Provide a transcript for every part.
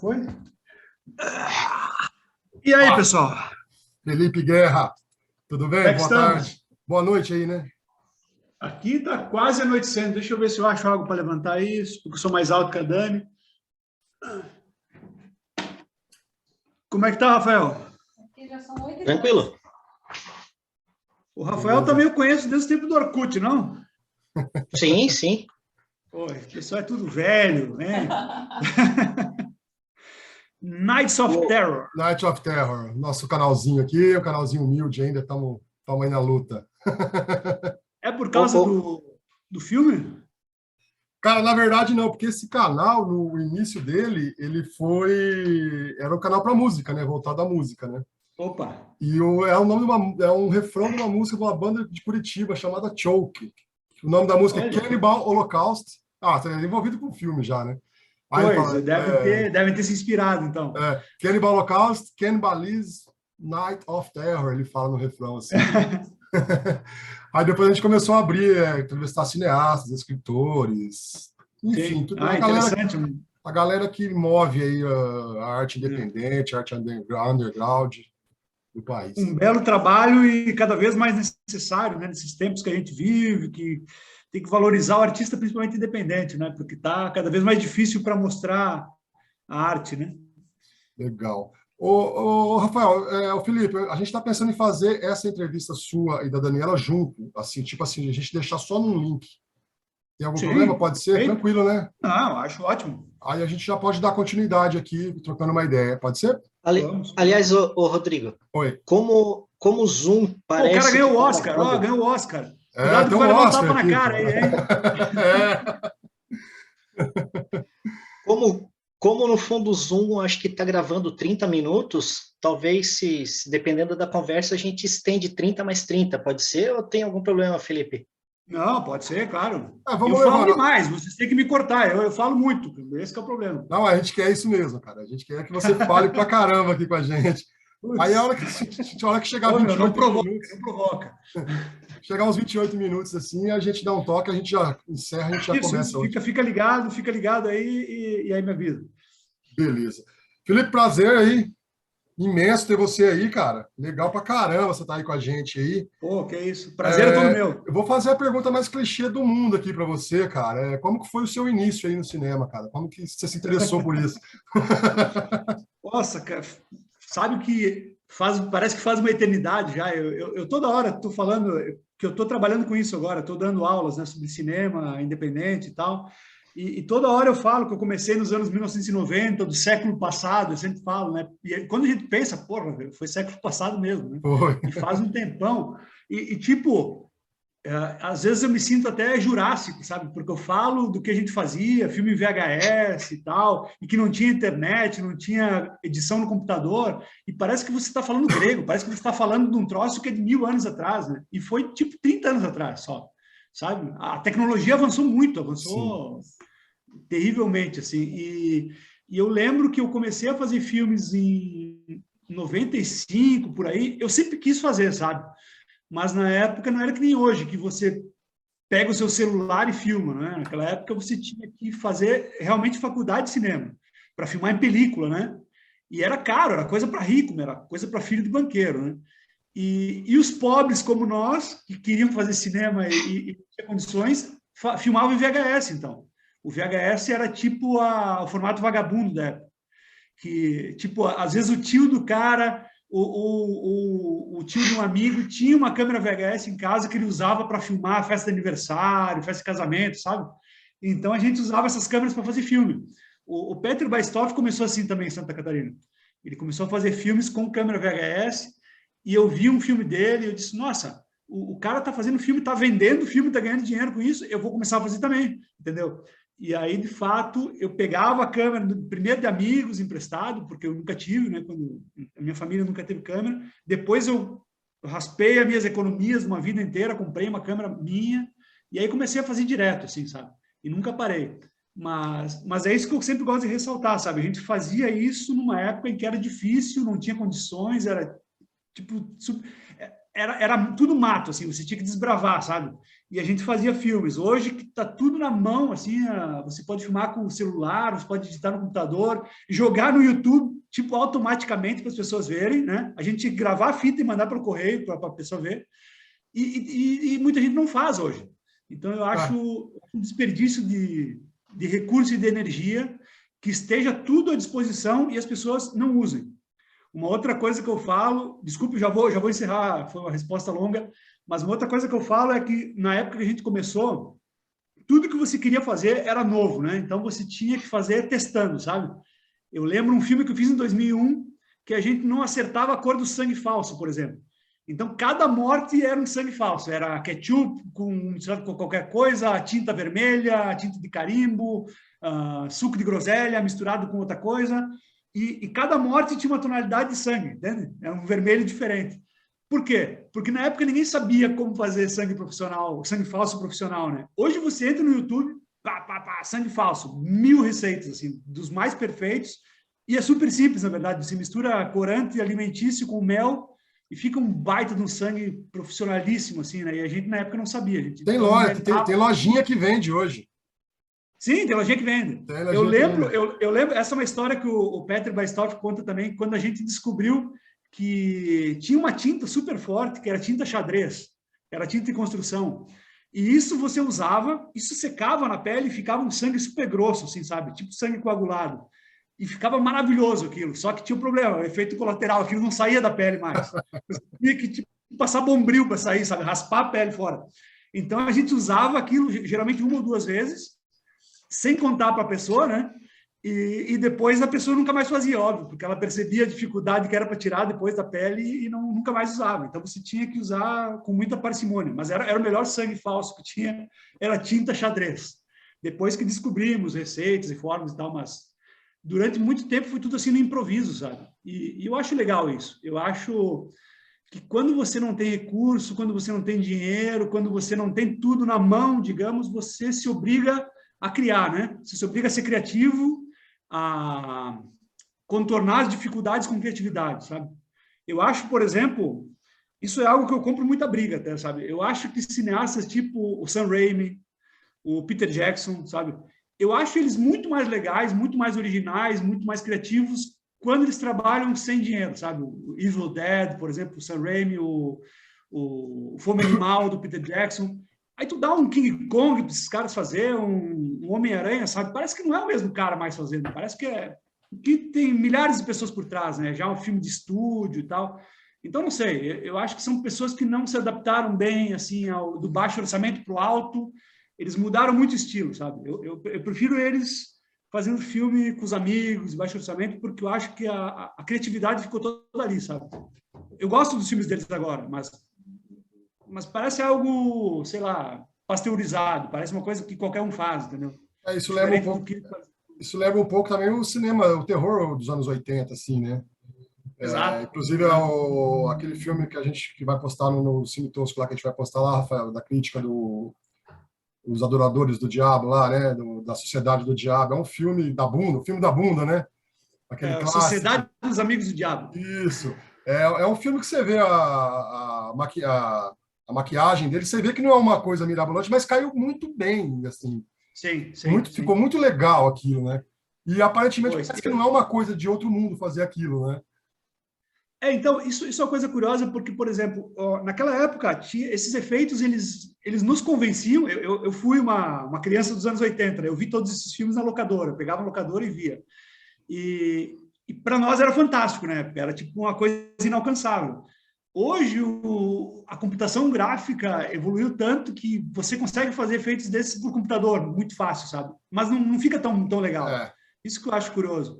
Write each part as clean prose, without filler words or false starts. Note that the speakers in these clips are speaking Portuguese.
foi? E aí, pessoal? Felipe Guerra, tudo bem? Boa tarde. Boa noite aí, né? Aqui está quase anoitecendo. Deixa eu ver se eu acho algo para levantar isso, porque eu sou mais alto que a Dani. Como é que tá, Rafael? Aqui já são 8h10. Tranquilo. O Rafael também eu conheço desde o tempo do Orkut, não? Sim, sim. Oi, o pessoal é tudo velho, né? Knights of Terror. Night of Terror, nosso canalzinho aqui, um canalzinho humilde ainda, estamos aí na luta. É por causa do filme? Cara, na verdade não, porque esse canal, no início dele, era um canal para música, né? Voltado à música, né? Opa! E é o nome é um refrão de uma música de uma banda de Curitiba chamada Choke. O nome da música é Cannibal Holocaust. Ah, você é envolvido com o filme já, né? Aí pois, devem ter se inspirado, então. Cannibal Holocaust, Cannibalism, Night of Terror, ele fala no refrão, assim. Aí depois a gente começou a abrir, entrevistar cineastas, escritores, enfim, tudo a galera que move aí a arte independente, a arte underground do país. Um belo trabalho e cada vez mais necessário, né, nesses tempos que a gente vive, que tem que valorizar o artista, principalmente independente, né, porque está cada vez mais difícil para mostrar a arte, né? Legal. Ô, Rafael, o Felipe, a gente está pensando em fazer essa entrevista sua e da Daniela junto, assim, tipo assim, a gente deixar só num link. Tem algum problema? Pode ser? Tranquilo, né? Não, acho ótimo. Aí a gente já pode dar continuidade aqui, trocando uma ideia. Pode ser? Aliás, ô Rodrigo, oi. Como o Zoom parece... O cara ganhou o Oscar, ganhou o Oscar. Cuidado tem que vai um levar um Oscar tapa aqui, na cara aí, hein? Como no fundo o Zoom, acho que está gravando 30 minutos, talvez, se dependendo da conversa, a gente estende 30 mais 30, pode ser? Ou tem algum problema, Felipe? Não, pode ser, claro. Eu falo demais, vocês têm que me cortar, eu falo muito, esse que é o problema. Não, a gente quer isso mesmo, cara. A gente quer que você fale pra caramba aqui com a gente. Aí a hora que chegar 28 não provoca, minutos... Não provoca. Chegar uns 28 minutos assim, a gente dá um toque, a gente já encerra, a gente já começa. Fica ligado aí e aí me avisa. Beleza. Felipe, prazer aí. Imenso ter você aí, cara. Legal pra caramba você tá aí com a gente aí. Pô, que isso. Prazer é todo meu. Eu vou fazer a pergunta mais clichê do mundo aqui para você, cara. Como que foi o seu início aí no cinema, cara? Como que você se interessou por isso? Nossa, cara, sabe que parece que faz uma eternidade já. Eu toda hora estou falando que eu estou trabalhando com isso agora, estou dando aulas, né, sobre cinema independente e tal. E toda hora eu falo que eu comecei nos anos 1990, do século passado, eu sempre falo, né? E quando a gente pensa, porra, foi século passado mesmo, né? Foi. E faz um tempão. Tipo, às vezes eu me sinto até jurássico, sabe? Porque eu falo do que a gente fazia, filme VHS e tal, e que não tinha internet, não tinha edição no computador, e parece que você está falando grego, parece que você está falando de um troço que é de 1000 anos atrás, né? E foi tipo 30 anos atrás só. Sabe? A tecnologia avançou muito, avançou terrivelmente, assim, e eu lembro que eu comecei a fazer filmes em 95, por aí, eu sempre quis fazer, sabe? Mas na época não era que nem hoje, que você pega o seu celular e filma, né? Naquela época você tinha que fazer realmente faculdade de cinema, para filmar em película, né? E era caro, era coisa para rico, era coisa para filho de banqueiro, né? E os pobres como nós, que queriam fazer cinema e tinham condições, filmavam em VHS, então. O VHS era tipo o formato vagabundo da época. Que, tipo, às vezes o tio do cara, o tio de um amigo tinha uma câmera VHS em casa que ele usava para filmar festa de aniversário, festa de casamento, sabe? Então a gente usava essas câmeras para fazer filme. O Peter Baistov começou assim também em Santa Catarina. Ele começou a fazer filmes com câmera VHS. E eu vi um filme dele e eu disse, nossa, o cara está fazendo filme, está vendendo filme, está ganhando dinheiro com isso, eu vou começar a fazer também, entendeu? E aí, de fato, eu pegava a câmera, primeiro de amigos emprestado, porque eu nunca tive, né? Quando a minha família nunca teve câmera. Depois eu raspei as minhas economias uma vida inteira, comprei uma câmera minha, e aí comecei a fazer direto, assim, sabe? E nunca parei. Mas é isso que eu sempre gosto de ressaltar, sabe? A gente fazia isso numa época em que era difícil, não tinha condições, era... Tipo, era tudo mato, assim, você tinha que desbravar, sabe? E a gente fazia filmes. Hoje que está tudo na mão, assim, você pode filmar com o celular, você pode editar no computador, jogar no YouTube, tipo, automaticamente para as pessoas verem, né? A gente tinha que gravar a fita e mandar para o correio para a pessoa ver. E muita gente não faz hoje. Então, eu acho um desperdício de recurso e de energia que esteja tudo à disposição e as pessoas não usem. Uma outra coisa que eu falo, desculpe, já vou encerrar, foi uma resposta longa, mas uma outra coisa que eu falo é que na época que a gente começou, tudo que você queria fazer era novo, né? Então você tinha que fazer testando, sabe? Eu lembro um filme que eu fiz em 2001 que a gente não acertava a cor do sangue falso, por exemplo. Então cada morte era um sangue falso, era ketchup misturado com qualquer coisa, tinta vermelha, tinta de carimbo, suco de groselha misturado com outra coisa. E cada morte tinha uma tonalidade de sangue, entende? Era um vermelho diferente. Por quê? Porque na época ninguém sabia como fazer sangue profissional, sangue falso profissional, né? Hoje você entra no YouTube, sangue falso, 1000 receitas, assim, dos mais perfeitos, e é super simples, na verdade. Você mistura corante alimentício com mel e fica um baita de um sangue profissionalíssimo, assim, né? E a gente na época não sabia. A gente tem lojinha que vende hoje. Sim, tem lojinha que vende. Eu lembro, essa é uma história que o Peter Weistorff conta também, quando a gente descobriu que tinha uma tinta super forte, que era tinta xadrez, era tinta de construção. E isso você usava, isso secava na pele e ficava um sangue super grosso, assim, sabe? Tipo sangue coagulado. E ficava maravilhoso aquilo. Só que tinha um problema, o efeito colateral, aquilo não saía da pele mais. Você tinha que tipo, passar bombril para sair, sabe? Raspar a pele fora. Então a gente usava aquilo geralmente 1 ou 2 vezes, sem contar para a pessoa, né? E depois a pessoa nunca mais fazia, óbvio, porque ela percebia a dificuldade que era para tirar depois da pele e nunca mais usava. Então você tinha que usar com muita parcimônia, mas era o melhor sangue falso que tinha, era tinta xadrez. Depois que descobrimos receitas e formas e tal, mas durante muito tempo foi tudo assim no improviso, sabe? E eu acho legal isso. Eu acho que quando você não tem recurso, quando você não tem dinheiro, quando você não tem tudo na mão, digamos, você se obriga a criar, né? Você se obriga a ser criativo, a contornar as dificuldades com criatividade, sabe? Eu acho, por exemplo, isso é algo que eu compro muita briga até, sabe? Eu acho que cineastas tipo o Sam Raimi, o Peter Jackson, sabe? Eu acho eles muito mais legais, muito mais originais, muito mais criativos quando eles trabalham sem dinheiro, sabe? O Evil Dead, por exemplo, o Sam Raimi, o Fome Animal do Peter Jackson. Aí tu dá um King Kong para esses caras fazer, um Homem-Aranha, sabe? Parece que não é o mesmo cara mais fazendo, parece que tem milhares de pessoas por trás, né? Já um filme de estúdio e tal. Então, não sei, eu acho que são pessoas que não se adaptaram bem, assim, do baixo orçamento para o alto. Eles mudaram muito o estilo, sabe? Eu prefiro eles fazendo filme com os amigos, baixo orçamento, porque eu acho que a criatividade ficou toda ali, sabe? Eu gosto dos filmes deles agora, mas parece algo, sei lá, pasteurizado, parece uma coisa que qualquer um faz, entendeu? Isso leva um pouco também o cinema, o terror dos anos 80, assim, né? Exato. Inclusive, aquele filme que vai postar no Cine Tosco lá, que a gente vai postar lá, Rafael, da crítica os Adoradores do Diabo lá, né? Da Sociedade do Diabo. É um filme da bunda, o filme da bunda, né? Aquele clássico. Sociedade dos Amigos do Diabo. Isso. É um filme que você vê a maquiagem dele, você vê que não é uma coisa mirabolante, mas caiu muito bem, assim. Sim. Ficou muito legal aquilo, né? E aparentemente parece que não é uma coisa de outro mundo fazer aquilo, né? Então, isso é uma coisa curiosa, porque, por exemplo, naquela época, esses efeitos, eles nos convenciam. Eu fui uma criança dos anos 80, né? Eu vi todos esses filmes na locadora, eu pegava a locadora e via. E para nós era fantástico, né? Era tipo uma coisa inalcançável. Hoje, a computação gráfica evoluiu tanto que você consegue fazer efeitos desses por computador, muito fácil, sabe? Mas não fica tão legal. Isso que eu acho curioso.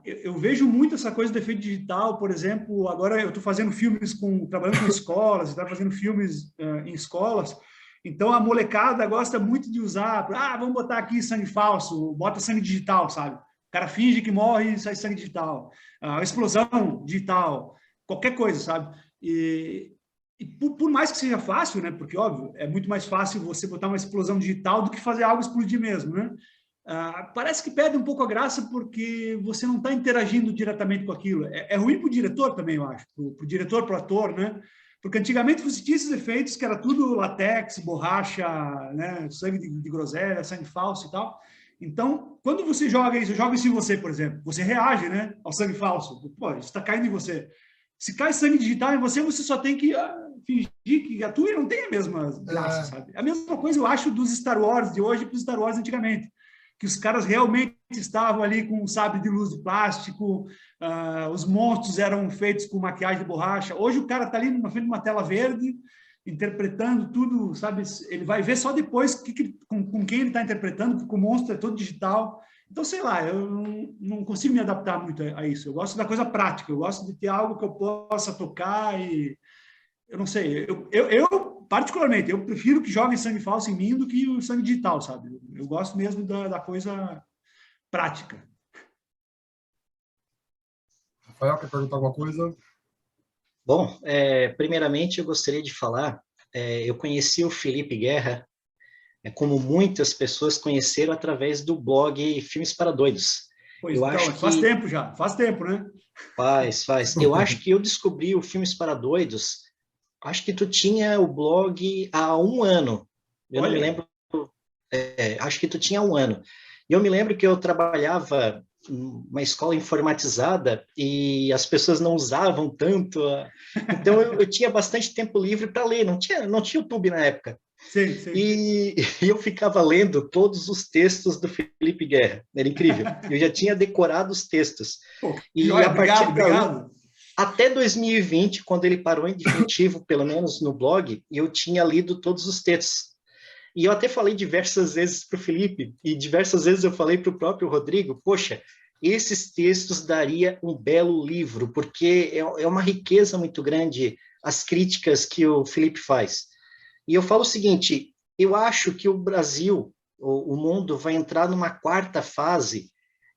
Eu vejo muito essa coisa do efeito digital, por exemplo, agora eu estou fazendo filmes trabalhando com escolas, está fazendo filmes em escolas, então a molecada gosta muito de usar, vamos botar aqui sangue falso, bota sangue digital, sabe? O cara finge que morre e sai sangue digital, explosão digital, qualquer coisa, sabe? E por mais que seja fácil, né? Porque, óbvio, é muito mais fácil você botar uma explosão digital do que fazer algo explodir mesmo, né? Parece que perde um pouco a graça porque você não está interagindo diretamente com aquilo. É ruim para o diretor também, eu acho. Para o diretor, para o ator, né? Porque antigamente você tinha esses efeitos que era tudo latex, borracha, né? Sangue de groselha, sangue falso e tal. Então, quando você joga isso em você, por exemplo, você reage, né, ao sangue falso. Pô, isso está caindo em você. Se cai sangue digital em você, você só tem que fingir que atua e não tem a mesma graça, sabe? A mesma coisa eu acho dos Star Wars de hoje para os Star Wars antigamente. Que os caras realmente estavam ali com um sabre de luz de plástico, os monstros eram feitos com maquiagem de borracha. Hoje o cara está ali na frente de uma tela verde, interpretando tudo, sabe? Ele vai ver só depois com quem ele está interpretando, porque o monstro é todo digital. Então, sei lá, eu não consigo me adaptar muito a isso. Eu gosto da coisa prática, eu gosto de ter algo que eu possa tocar e... Eu não sei, particularmente, eu prefiro que joguem sangue falso em mim do que o sangue digital, sabe? Eu gosto mesmo da coisa prática. Rafael, quer perguntar alguma coisa? Bom, primeiramente eu gostaria de falar, eu conheci o Felipe Guerra, como muitas pessoas conheceram através do blog Filmes para Doidos. Pois eu então, faz tempo já, faz tempo, né? Faz. Eu acho que eu descobri o Filmes para Doidos, acho que tu tinha o blog há 1 ano. Eu não me lembro. Acho que tu tinha 1 ano. E eu me lembro que eu trabalhava numa escola informatizada e as pessoas não usavam tanto. Então eu tinha bastante tempo livre para ler. Não tinha YouTube na época. Sim. E eu ficava lendo todos os textos do Felipe Guerra. Era incrível. Eu já tinha decorado os textos. Pô, e a partir obrigado. Até 2020, quando ele parou em definitivo, pelo menos no blog, eu tinha lido todos os textos. E eu até falei diversas vezes para o Felipe, e diversas vezes eu falei para o próprio Rodrigo, poxa, esses textos daria um belo livro, porque é uma riqueza muito grande as críticas que o Felipe faz. E eu falo o seguinte, eu acho que o Brasil, o mundo, vai entrar numa 4ª fase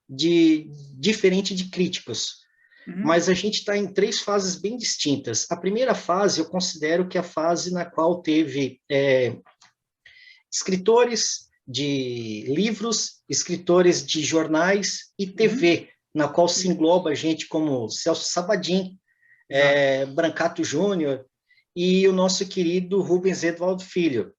diferente de críticos. Mas a gente está em 3 fases bem distintas. A primeira fase, eu considero que é a fase na qual teve escritores de livros, escritores de jornais e TV, na qual se engloba gente como Celso Sabadin, Brancato Júnior e o nosso querido Rubens Eduardo Filho.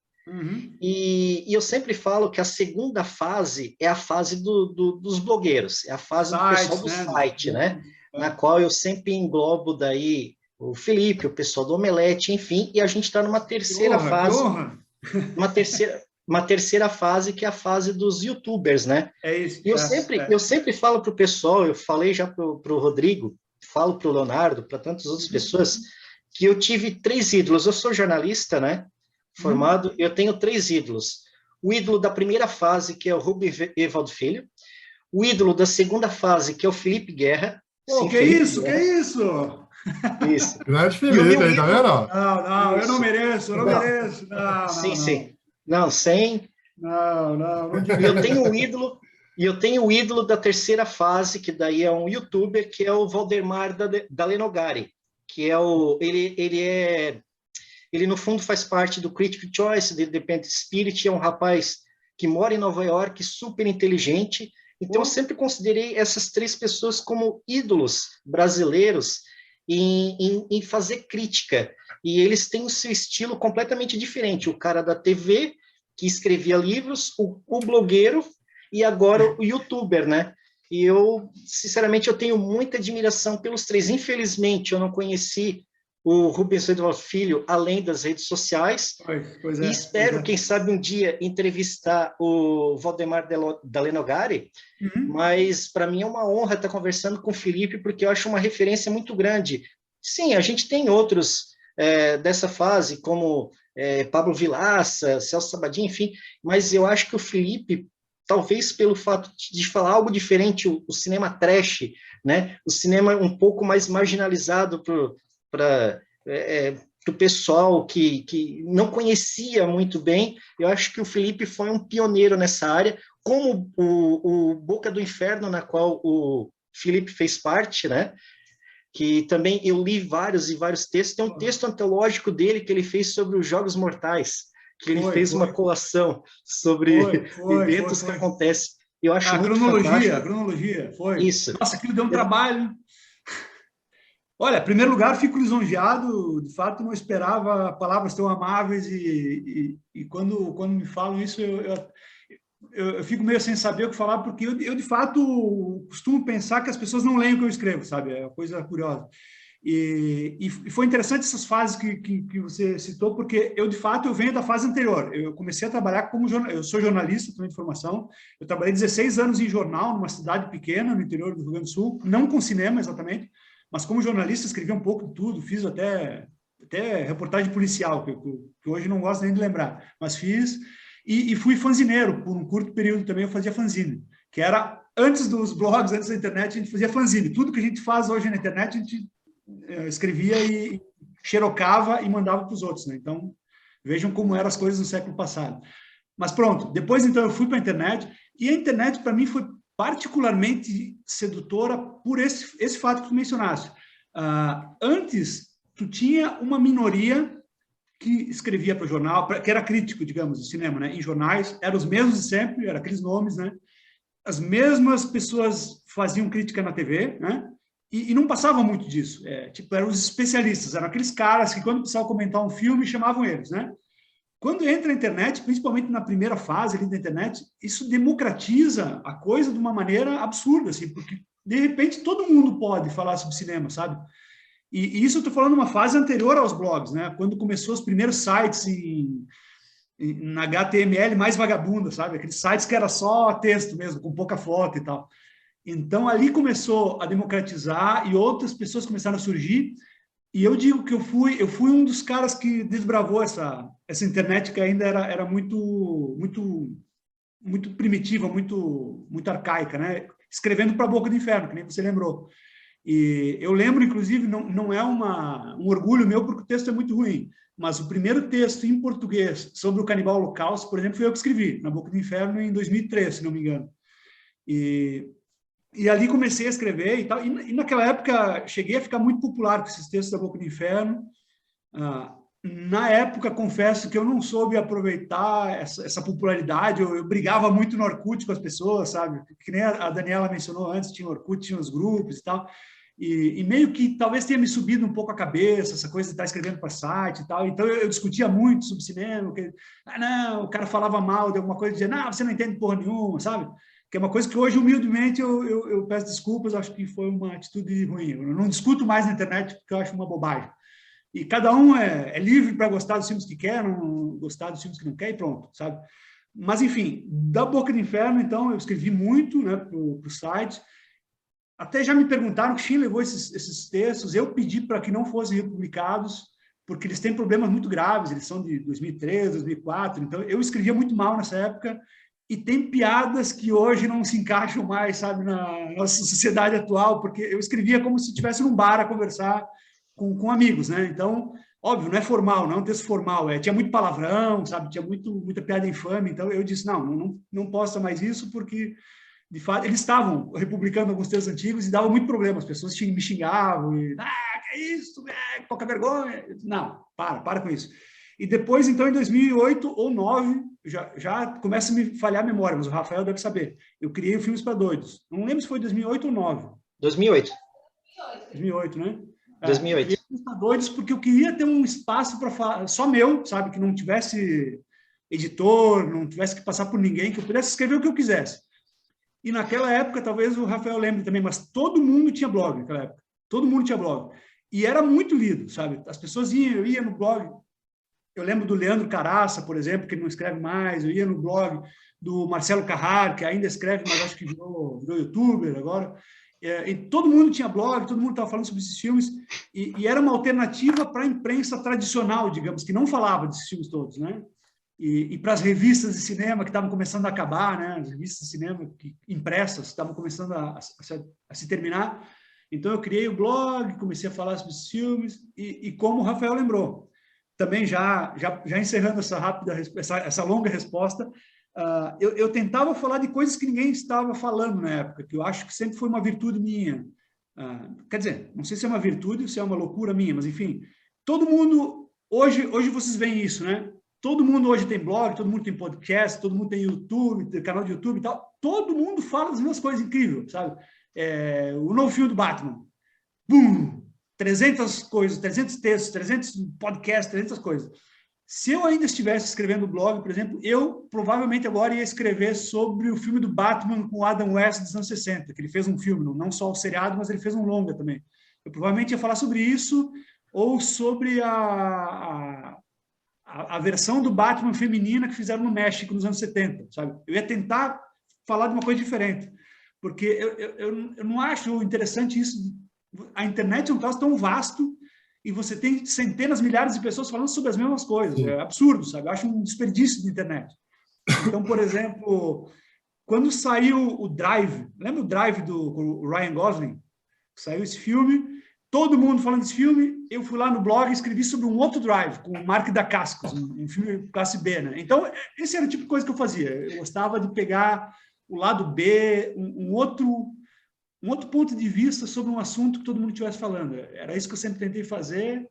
E eu sempre falo que a segunda fase é a fase dos blogueiros, é a fase do pessoal do site, né? Na qual eu sempre englobo daí o Felipe, o pessoal do Omelete, enfim, e a gente está numa terceira fase, uma terceira fase que é a fase dos YouTubers, né? É isso. E eu sempre falo para o pessoal, eu falei já para o Rodrigo, falo para o Leonardo, para tantas outras pessoas, que eu tive 3 ídolos. Eu sou jornalista, né? Formado, eu tenho 3 ídolos. O ídolo da primeira fase, que é o Rubens Evaldo Filho, o ídolo da segunda fase, que é o Felipe Guerra. Pô, sim, que Felipe isso, Guerra. Que isso? Isso. Grande Felipe aí, tá vendo? Não, eu não mereço, eu não mereço. Sim. Não, sem. Não. E eu tenho o ídolo da terceira fase, que daí é um youtuber, que é o Valdemar Dalenogari, que é ele no fundo faz parte do Critical Choice, do Independent Spirit, é um rapaz que mora em Nova York, super inteligente. Então, eu sempre considerei essas 3 pessoas como ídolos brasileiros em fazer crítica. E eles têm o seu estilo completamente diferente. O cara da TV, que escrevia livros, o blogueiro e agora o youtuber, né? E eu, sinceramente, eu tenho muita admiração pelos 3. Infelizmente, eu não conheci o Rubens Eduardo Filho, além das redes sociais, e espero, quem sabe, um dia entrevistar o Valdemar Dalenogari, mas para mim é uma honra estar conversando com o Felipe, porque eu acho uma referência muito grande. Sim, a gente tem outros dessa fase, como Pablo Vilaça, Celso Sabadin, enfim, mas eu acho que o Felipe, talvez pelo fato de falar algo diferente, o cinema trash, né? O cinema um pouco mais marginalizado para o pessoal que não conhecia muito bem. Eu acho que o Felipe foi um pioneiro nessa área, como o Boca do Inferno, na qual o Felipe fez parte, né? Que também eu li vários e vários textos. Tem um texto antológico dele que ele fez sobre os Jogos Mortais, que ele fez uma colação sobre eventos que acontecem. Eu acho muito fantástico. A cronologia, foi. Isso. Nossa, aquilo deu um trabalho. Olha, em primeiro lugar, fico lisonjeado, de fato, não esperava palavras tão amáveis e quando me falam isso, eu fico meio sem saber o que falar, porque eu, de fato, costumo pensar que as pessoas não leem o que eu escrevo, sabe? É uma coisa curiosa. E foi interessante essas fases que você citou, porque eu, de fato, eu venho da fase anterior. Eu comecei a trabalhar como jornalista, eu sou jornalista também de formação, eu trabalhei 16 anos em jornal, numa cidade pequena, no interior do Rio Grande do Sul, não com cinema exatamente, mas como jornalista escrevi um pouco de tudo, fiz até reportagem policial, que hoje não gosto nem de lembrar, mas fiz, e fui fanzineiro, por um curto período também eu fazia fanzine, que era, antes dos blogs, antes da internet, a gente fazia fanzine. Tudo que a gente faz hoje na internet, a gente escrevia e xerocava e mandava para os outros, né? Então, vejam como eram as coisas no século passado. Mas pronto, depois então eu fui para a internet, e a internet para mim foi particularmente sedutora por esse fato que tu mencionaste. Antes, tu tinha uma minoria que escrevia para o jornal, que era crítico, digamos, de cinema, né? Em jornais, eram os mesmos de sempre, eram aqueles nomes, né? As mesmas pessoas faziam crítica na TV, né? E não passava muito disso. Tipo, eram os especialistas, eram aqueles caras que, quando precisavam comentar um filme, chamavam eles, né? Quando entra a internet, principalmente na primeira fase ali da internet, isso democratiza a coisa de uma maneira absurda, assim, porque, de repente, todo mundo pode falar sobre cinema, sabe? E isso eu estou falando uma fase anterior aos blogs, né? Quando começou os primeiros sites na HTML mais vagabunda, sabe? Aqueles sites que era só texto mesmo, com pouca foto e tal. Então, ali começou a democratizar e outras pessoas começaram a surgir. E eu digo que eu fui um dos caras que desbravou essa internet que ainda era muito primitiva, muito arcaica, né? Escrevendo para a boca do inferno, que nem você lembrou. E eu lembro, inclusive, não é um orgulho meu, porque o texto é muito ruim, mas o primeiro texto em português sobre o canibal holocausto, por exemplo, foi eu que escrevi, na Boca do Inferno, em 2003, se não me engano. E ali comecei a escrever e tal. E naquela época cheguei a ficar muito popular com esses textos da Boca do Inferno. Na época, confesso que eu não soube aproveitar essa popularidade. Eu brigava muito no Orkut com as pessoas, sabe? Que nem a Daniela mencionou antes, tinha o Orkut, tinha os grupos e tal. E meio que talvez tenha me subido um pouco a cabeça, essa coisa de estar escrevendo para site e tal. Então eu discutia muito sobre cinema. Não, o cara falava mal de alguma coisa, dizia, não, você não entende porra nenhuma, sabe? Que é uma coisa que hoje, humildemente, eu peço desculpas, acho que foi uma atitude ruim. Eu não discuto mais na internet porque eu acho uma bobagem. E cada um é livre para gostar dos filmes que quer, não gostar dos filmes que não quer, e pronto, sabe? Mas, enfim, da Boca do Inferno, então, eu escrevi muito, né, para o site. Até já me perguntaram, quem levou esses textos, eu pedi para que não fossem republicados, porque eles têm problemas muito graves, eles são de 2003, 2004, então eu escrevia muito mal nessa época, e tem piadas que hoje não se encaixam mais, sabe, na nossa sociedade atual, porque eu escrevia como se estivesse num bar a conversar com amigos, né? Então, óbvio, não é formal, não é um texto formal, tinha muito palavrão, sabe, tinha muita piada infame, então eu disse, não posta mais isso, porque, de fato, eles estavam republicando alguns textos antigos e dava muito problema, as pessoas me xingavam, que é isso, pouca vergonha, não, para com isso. E depois, então, em 2008 ou 2009, já começa a me falhar a memória, mas o Rafael deve saber. Eu criei o Filmes para Doidos. Não lembro se foi 2008 ou 2009. 2008. 2008, né? 2008. Eu criei Filmes para Doidos porque eu queria ter um espaço para falar, só meu, sabe? Que não tivesse editor, não tivesse que passar por ninguém, que eu pudesse escrever o que eu quisesse. E naquela época, talvez o Rafael lembre também, mas todo mundo tinha blog naquela época. Todo mundo tinha blog. E era muito lido, sabe? As pessoas eu ia no blog. Eu lembro do Leandro Caraça, por exemplo, que não escreve mais. Eu ia no blog do Marcelo Carrara, que ainda escreve, mas acho que virou youtuber agora. E todo mundo tinha blog, todo mundo estava falando sobre esses filmes. E era uma alternativa para a imprensa tradicional, digamos, que não falava desses filmes todos, né? E para as revistas de cinema que estavam começando a acabar, né? As revistas de cinema impressas estavam começando a se terminar. Então, eu criei o blog, comecei a falar sobre esses filmes. E como o Rafael lembrou, também já encerrando essa longa resposta, eu tentava falar de coisas que ninguém estava falando na época, que eu acho que sempre foi uma virtude minha. Quer dizer, não sei se é uma virtude ou se é uma loucura minha, mas enfim, todo mundo, hoje vocês veem isso, né? Todo mundo hoje tem blog, todo mundo tem podcast, todo mundo tem YouTube, tem canal de YouTube e tal, todo mundo fala das mesmas coisas incríveis, sabe? O novo filme do Batman, bum! 300 coisas, 300 textos, 300 podcasts, 300 coisas. Se eu ainda estivesse escrevendo blog, por exemplo, eu provavelmente agora ia escrever sobre o filme do Batman com o Adam West dos anos 60, que ele fez um filme, não só o seriado, mas ele fez um longa também. Eu provavelmente ia falar sobre isso ou sobre a versão do Batman feminina que fizeram no México nos anos 70, sabe? Eu ia tentar falar de uma coisa diferente, porque eu não acho interessante isso. A internet é um caso tão vasto e você tem centenas, milhares de pessoas falando sobre as mesmas coisas. É absurdo, sabe? Eu acho um desperdício de internet. Então, por exemplo, quando saiu o Drive, lembra o Drive do Ryan Gosling? Saiu esse filme, todo mundo falando desse filme, eu fui lá no blog e escrevi sobre um outro Drive, com o Mark Dacascos, um filme classe B, né? Então, esse era o tipo de coisa que eu fazia. Eu gostava de pegar o lado B, um outro ponto de vista sobre um assunto que todo mundo estivesse falando. Era isso que eu sempre tentei fazer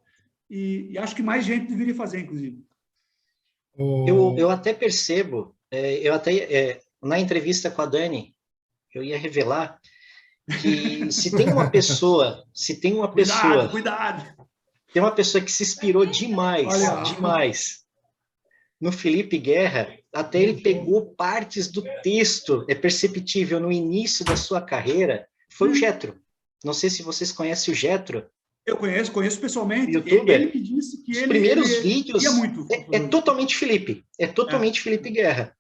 e acho que mais gente deveria fazer, inclusive. Eu até percebo, na entrevista com a Dani, eu ia revelar que se tem uma pessoa Cuidado. Tem uma pessoa que se inspirou demais no Felipe Guerra, até ele pegou partes do texto, é perceptível no início da sua carreira, foi o Getro. Não sei se vocês conhecem o Getro. Eu conheço pessoalmente. YouTuber. Ele me disse que os primeiros vídeos muito. É totalmente Felipe. É totalmente Felipe Guerra.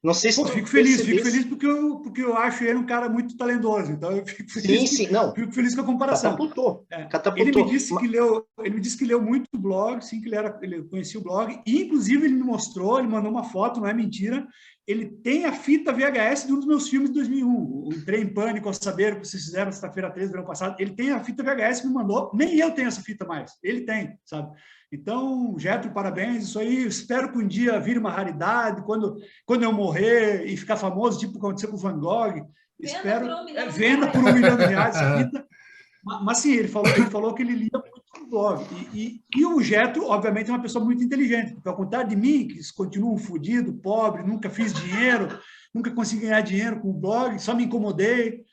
Não sei se fico feliz porque eu acho ele um cara muito talentoso. Então eu fico feliz. Fico feliz com a comparação. Catapultou. Ele me disse que leu muito blog, sim, que ele conhecia o blog, e inclusive ele me mostrou, ele mandou uma foto, não é mentira. Ele tem a fita VHS de um dos meus filmes de 2001, o Entrei em Pânico ao Saber, que vocês fizeram sexta-feira 13 do ano passado. Ele tem a fita VHS que me mandou, nem eu tenho essa fita mais, ele tem, sabe? Então, Getro, parabéns, isso aí, espero que um dia vire uma raridade, quando eu morrer e ficar famoso, tipo o que aconteceu com o Van Gogh, venda por R$1 milhão essa fita. Mas sim, ele falou que ele lia muito no blog. E o Getro, obviamente, é uma pessoa muito inteligente, porque ao contrário de mim, que continuo fodido, pobre, nunca fiz dinheiro, nunca consegui ganhar dinheiro com o blog, só me incomodei.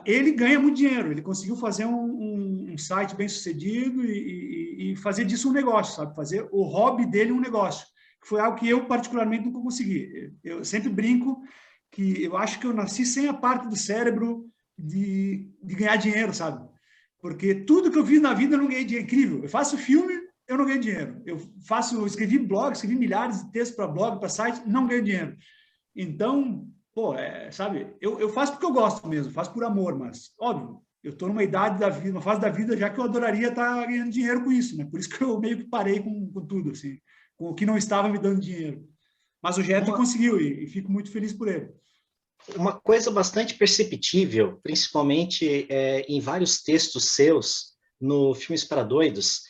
Ele ganha muito dinheiro, ele conseguiu fazer um site bem sucedido e fazer disso um negócio, sabe? Fazer o hobby dele um negócio, que foi algo que eu particularmente nunca consegui. Eu sempre brinco que eu acho que eu nasci sem a parte do cérebro de ganhar dinheiro, sabe? Porque tudo que eu fiz na vida eu não ganhei dinheiro. Incrível. Eu faço filme, eu não ganho dinheiro. Eu escrevi blog, escrevi milhares de textos para blog, para site, não ganho dinheiro. Então, sabe, eu faço porque eu gosto mesmo, faço por amor, mas, óbvio, eu estou numa idade da vida, uma fase da vida já que eu adoraria estar ganhando dinheiro com isso, né? Por isso que eu meio que parei com tudo, assim, com o que não estava me dando dinheiro. Mas o Getro conseguiu e fico muito feliz por ele. Uma coisa bastante perceptível, principalmente em vários textos seus, no Filmes para Doidos,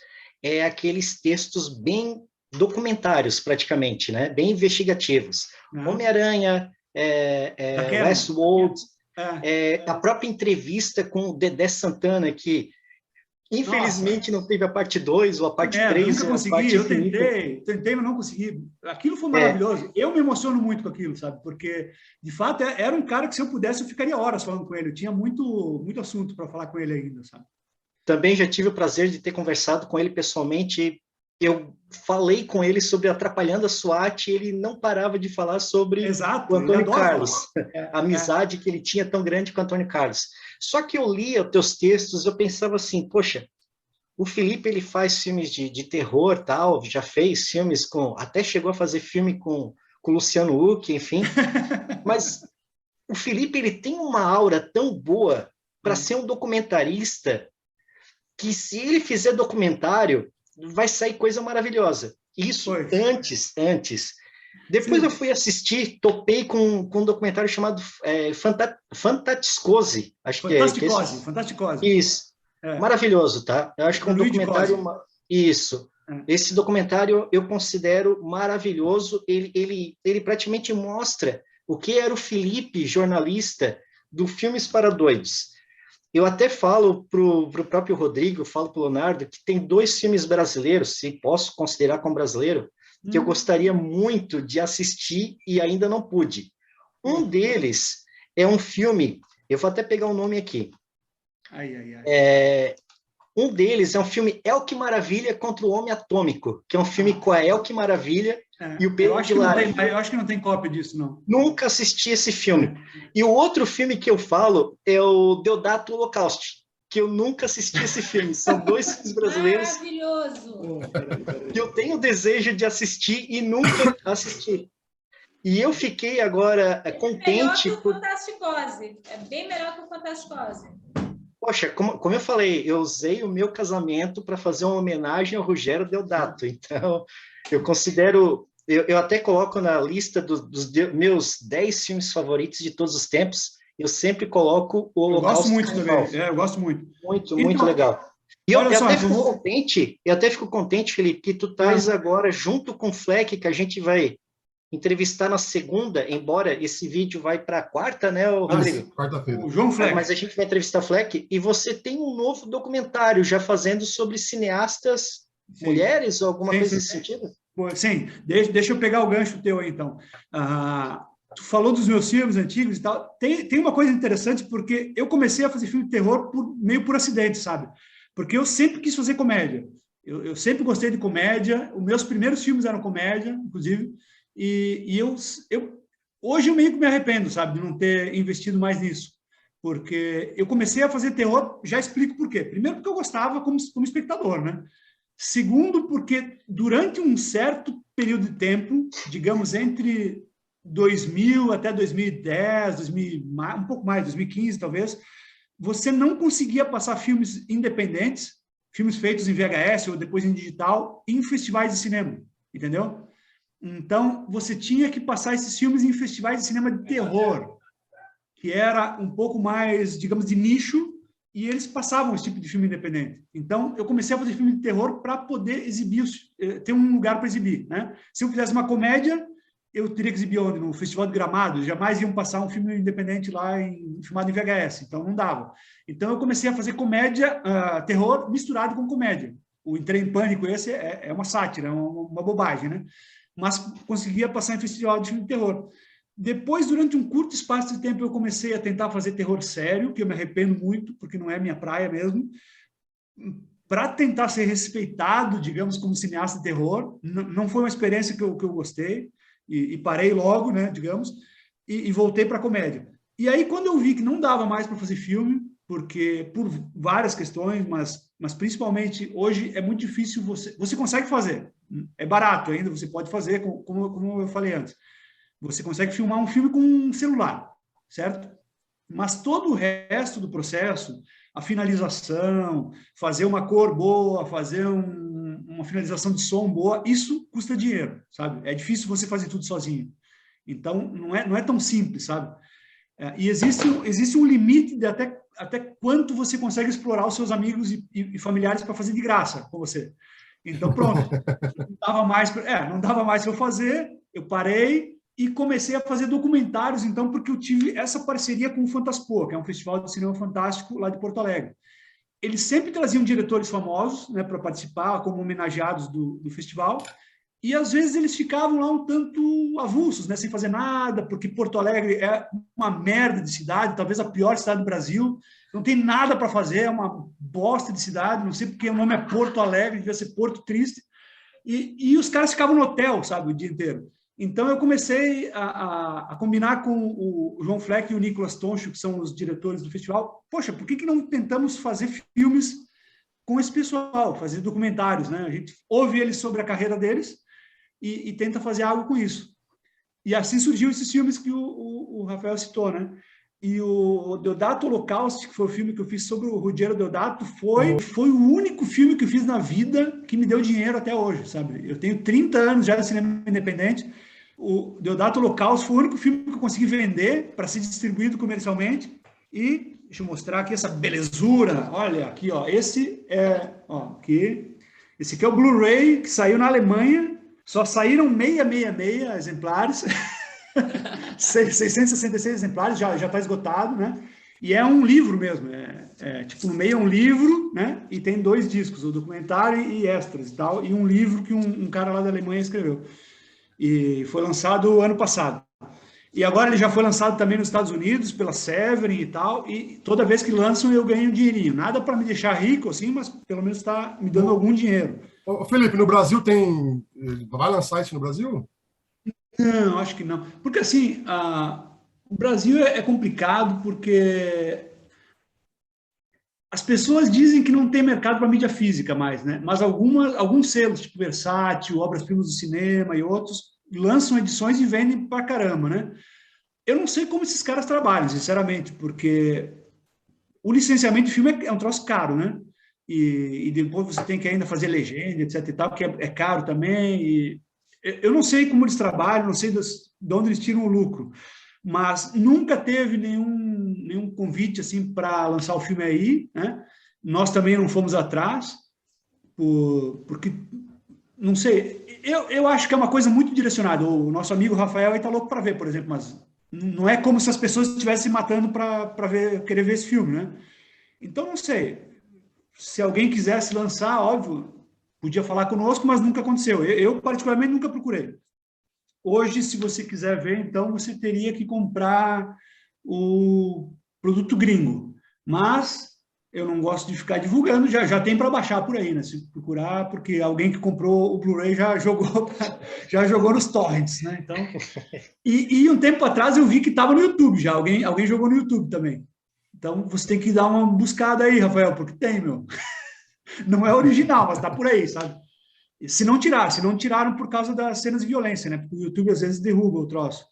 é aqueles textos bem documentários, praticamente, né? Bem investigativos. Homem-Aranha, Westworld, a própria entrevista com o Dedé Santana, que infelizmente não teve a parte 2 ou a parte 3. Nunca consegui, eu tentei, mas não consegui. Aquilo foi maravilhoso. Eu me emociono muito com aquilo, sabe? Porque, de fato, era um cara que, se eu pudesse, eu ficaria horas falando com ele. Eu tinha muito assunto para falar com ele ainda, sabe? Também já tive o prazer de ter conversado com ele pessoalmente. Eu falei com ele sobre Atrapalhando a SWAT e ele não parava de falar sobre o Antônio Carlos. A amizade que ele tinha tão grande com o Antônio Carlos. Só que eu lia os teus textos, eu pensava assim, poxa, o Felipe ele faz filmes de terror, tal, já fez filmes até chegou a fazer filme com o Luciano Huck, enfim. Mas o Felipe ele tem uma aura tão boa para ser um documentarista que, se ele fizer documentário, vai sair coisa maravilhosa. Isso antes. Depois eu fui assistir, topei com um documentário chamado Fantasticose. Acho que é. Fantasticose. Isso. Maravilhoso, tá? Eu acho que é um documentário... Isso. Esse documentário eu considero maravilhoso. Ele praticamente mostra o que era o Felipe, jornalista, do Filmes para Doidos. Eu até falo para o próprio Rodrigo, falo para o Leonardo, que tem 2 filmes brasileiros, se posso considerar como brasileiro, que eu gostaria muito de assistir e ainda não pude. Um deles é um filme, eu vou até pegar o nome aqui. Um deles é um filme El que Maravilha contra o Homem Atômico, que é um filme com a El que Maravilha e o Pedro de Lara. Eu acho que não tem cópia disso, não. Nunca assisti esse filme. E o outro filme que eu falo é o Deodato Holocausto, que eu nunca assisti esse filme. São 2 filmes brasileiros. Maravilhoso! Que eu tenho desejo de assistir e nunca assisti. E eu fiquei agora contente... É melhor que o Fantasticose. É bem melhor que o Fantasticose. Poxa, como eu falei, eu usei o meu casamento para fazer uma homenagem ao Ruggero Deodato. Então, eu considero... Eu até coloco na lista dos meus 10 filmes favoritos de todos os tempos. Eu sempre coloco o Holocausto. Eu gosto muito também. Eu gosto muito. Muito legal. E eu até fico contente, Felipe, que tu estás agora junto com o Fleck, que a gente vai entrevistar na segunda, embora esse vídeo vai para a quarta, né, Rodrigo? Quarta-feira. O João Fleck. Mas a gente vai entrevistar o Fleck, e você tem um novo documentário já fazendo sobre cineastas mulheres ou alguma coisa nesse sentido? Sim, deixa eu pegar o gancho teu aí, então. Tu falou dos meus filmes antigos e tal. Tem uma coisa interessante, porque eu comecei a fazer filme de terror meio por acidente, sabe? Porque eu sempre quis fazer comédia. Eu sempre gostei de comédia. Os meus primeiros filmes eram comédia, inclusive. E hoje eu meio que me arrependo, sabe, de não ter investido mais nisso. Porque eu comecei a fazer terror, já explico por quê. Primeiro, porque eu gostava como espectador, né? Segundo, porque durante um certo período de tempo, digamos entre 2000 até 2010, um pouco mais, 2015 talvez, você não conseguia passar filmes independentes, filmes feitos em VHS ou depois em digital, em festivais de cinema, entendeu? Então, você tinha que passar esses filmes em festivais de cinema de terror, que era um pouco mais, digamos, de nicho, e eles passavam esse tipo de filme independente. Então, eu comecei a fazer filme de terror para poder exibir, ter um lugar para exibir, né? Se eu fizesse uma comédia, eu teria que exibir onde? No Festival de Gramado. Jamais iam passar um filme independente lá, filmado em VHS, então não dava. Então, eu comecei a fazer comédia, terror misturado com comédia. O Entrei em Pânico, esse é uma sátira, é uma bobagem, né? Mas conseguia passar em festival de filme de terror. Depois, durante um curto espaço de tempo, eu comecei a tentar fazer terror sério, que eu me arrependo muito, porque não é minha praia mesmo, para tentar ser respeitado, digamos, como cineasta de terror. Não foi uma experiência que eu gostei, e parei logo, né, digamos, e voltei para a comédia. E aí, quando eu vi que não dava mais para fazer filme, porque por várias questões, mas principalmente hoje é muito difícil você consegue fazer, é barato ainda, você pode fazer, como eu falei antes. Você consegue filmar um filme com um celular, certo? Mas todo o resto do processo, a finalização, fazer uma cor boa, fazer uma finalização de som boa, isso custa dinheiro, sabe? É difícil você fazer tudo sozinho. Então, não é tão simples, sabe? E existe um limite de até quanto você consegue explorar os seus amigos e familiares para fazer de graça com você. Então, pronto. Não dava mais para eu fazer, eu parei, e comecei a fazer documentários, então, porque eu tive essa parceria com o Fantaspoa, que é um festival de cinema fantástico lá de Porto Alegre. Eles sempre traziam diretores famosos, né, para participar, como homenageados do festival, e às vezes eles ficavam lá um tanto avulsos, né, sem fazer nada, porque Porto Alegre é uma merda de cidade, talvez a pior cidade do Brasil, não tem nada para fazer, é uma bosta de cidade, não sei porque o nome é Porto Alegre, devia ser Porto Triste, e os caras ficavam no hotel, sabe, o dia inteiro. Então, eu comecei a combinar com o João Fleck e o Nicolas Toncho, que são os diretores do festival. Poxa, por que não tentamos fazer filmes com esse pessoal, fazer documentários, né? A gente ouve eles sobre a carreira deles e tenta fazer algo com isso. E assim surgiu esses filmes que o Rafael citou, né? E o Deodato Holocausto, que foi o filme que eu fiz sobre o Ruggero Deodato, foi o único filme que eu fiz na vida que me deu dinheiro até hoje, sabe? Eu tenho 30 anos já de cinema independente. O Deodato Holocausto foi o único filme que eu consegui vender para ser distribuído comercialmente. E deixa eu mostrar aqui essa belezura. Olha aqui, ó. Esse é o Blu-ray que saiu na Alemanha. Só saíram 666 exemplares. 666 exemplares, já está esgotado, né? E é um livro mesmo, tipo, no meio é um livro, né? E tem 2 discos, o documentário e extras e tal, e um livro que um cara lá da Alemanha escreveu. E foi lançado ano passado. E agora ele já foi lançado também nos Estados Unidos, pela Severin e tal, e toda vez que lançam eu ganho um dinheirinho. Nada para me deixar rico, assim, mas pelo menos está me dando algum dinheiro. Ô, Felipe, no Brasil tem... Vai lançar isso no Brasil? Não, acho que não. Porque, assim, o Brasil é complicado porque as pessoas dizem que não tem mercado para mídia física mais, né? Mas alguns selos, tipo Versátil, Obras-Primas do Cinema e outros, lançam edições e vendem pra caramba, né? Eu não sei como esses caras trabalham, sinceramente, porque o licenciamento de filme é um troço caro, né? E depois você tem que ainda fazer legenda, etc e tal, que é caro também. E eu não sei como eles trabalham, não sei de onde eles tiram o lucro, mas nunca teve nenhum convite assim para lançar o filme aí, né? Nós também não fomos atrás, porque, não sei, eu acho que é uma coisa muito direcionada. O nosso amigo Rafael está louco para ver, por exemplo, mas não é como se as pessoas estivessem matando para querer ver esse filme, né? Então, não sei, se alguém quisesse lançar, óbvio, podia falar conosco, mas nunca aconteceu. Eu particularmente, nunca procurei. Hoje, se você quiser ver, então, você teria que comprar o produto gringo. Mas eu não gosto de ficar divulgando, já tem para baixar por aí, né? Se procurar, porque alguém que comprou o Blu-ray já jogou nos torrents, né? Então, e um tempo atrás eu vi que estava no YouTube já, alguém jogou no YouTube também. Então, você tem que dar uma buscada aí, Rafael, porque tem, meu. Não é original, mas está por aí, sabe? Se não tiraram por causa das cenas de violência, né? Porque o YouTube às vezes derruba o troço.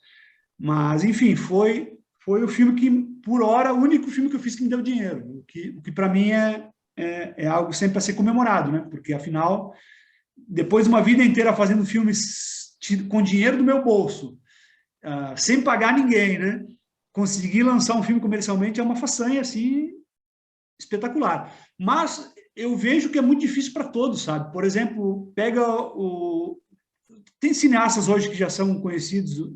Mas, enfim, foi o filme que, por hora, o único filme que eu fiz que me deu dinheiro. O que para mim é algo sempre a ser comemorado, né? Porque, afinal, depois de uma vida inteira fazendo filmes com dinheiro do meu bolso, sem pagar ninguém, né? Conseguir lançar um filme comercialmente é uma façanha, assim, espetacular. Mas eu vejo que é muito difícil para todos, sabe? Por exemplo, tem cineastas hoje que já são conhecidos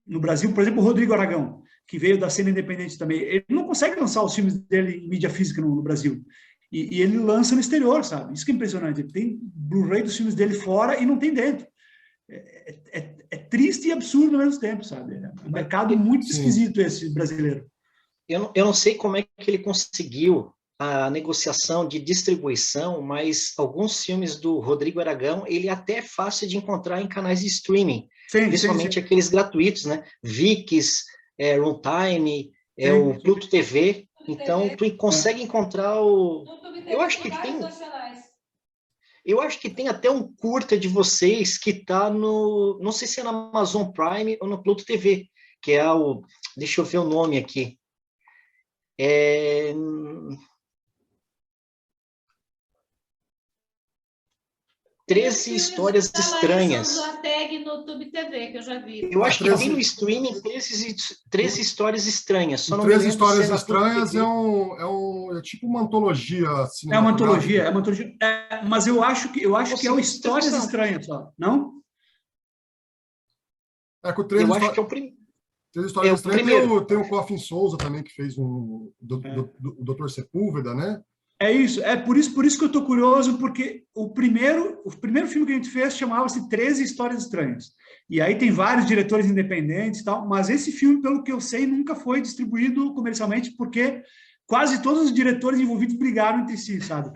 no Brasil, por exemplo, o Rodrigo Aragão, que veio da cena independente também. Ele não consegue lançar os filmes dele em mídia física no Brasil. E ele lança no exterior, sabe? Isso que é impressionante. Ele tem Blu-ray dos filmes dele fora e não tem dentro. É triste e absurdo ao mesmo tempo, sabe? É um mercado muito esquisito esse brasileiro. Eu não sei como é que ele conseguiu a negociação de distribuição, mas alguns filmes do Rodrigo Aragão, ele até é fácil de encontrar em canais de streaming, principalmente aqueles gratuitos, né? VIX, Runtime, o Pluto TV. Então, tu consegue encontrar o... Eu acho que tem... Eu acho que tem até um curta de vocês que está no... Não sei se é na Amazon Prime ou no Pluto TV, que é o... Deixa eu ver o nome aqui. 13 histórias estranhas. A tag no YouTube TV, que eu já vi. Eu acho que tem no streaming 13 histórias estranhas. Só não 13 histórias estranhas é tipo uma antologia cinematográfica. É uma antologia. Mas eu acho que é o Histórias Estranhas, só, não? Com 13 eu acho que é o primeiro. Histórias estranhas. Tem o Coffin Souza também, que fez o Dr. Sepúlveda, né? É isso, por isso que eu estou curioso, porque o primeiro filme que a gente fez chamava-se 13 Histórias Estranhas. E aí tem vários diretores independentes e tal, mas esse filme, pelo que eu sei, nunca foi distribuído comercialmente, porque quase todos os diretores envolvidos brigaram entre si, sabe?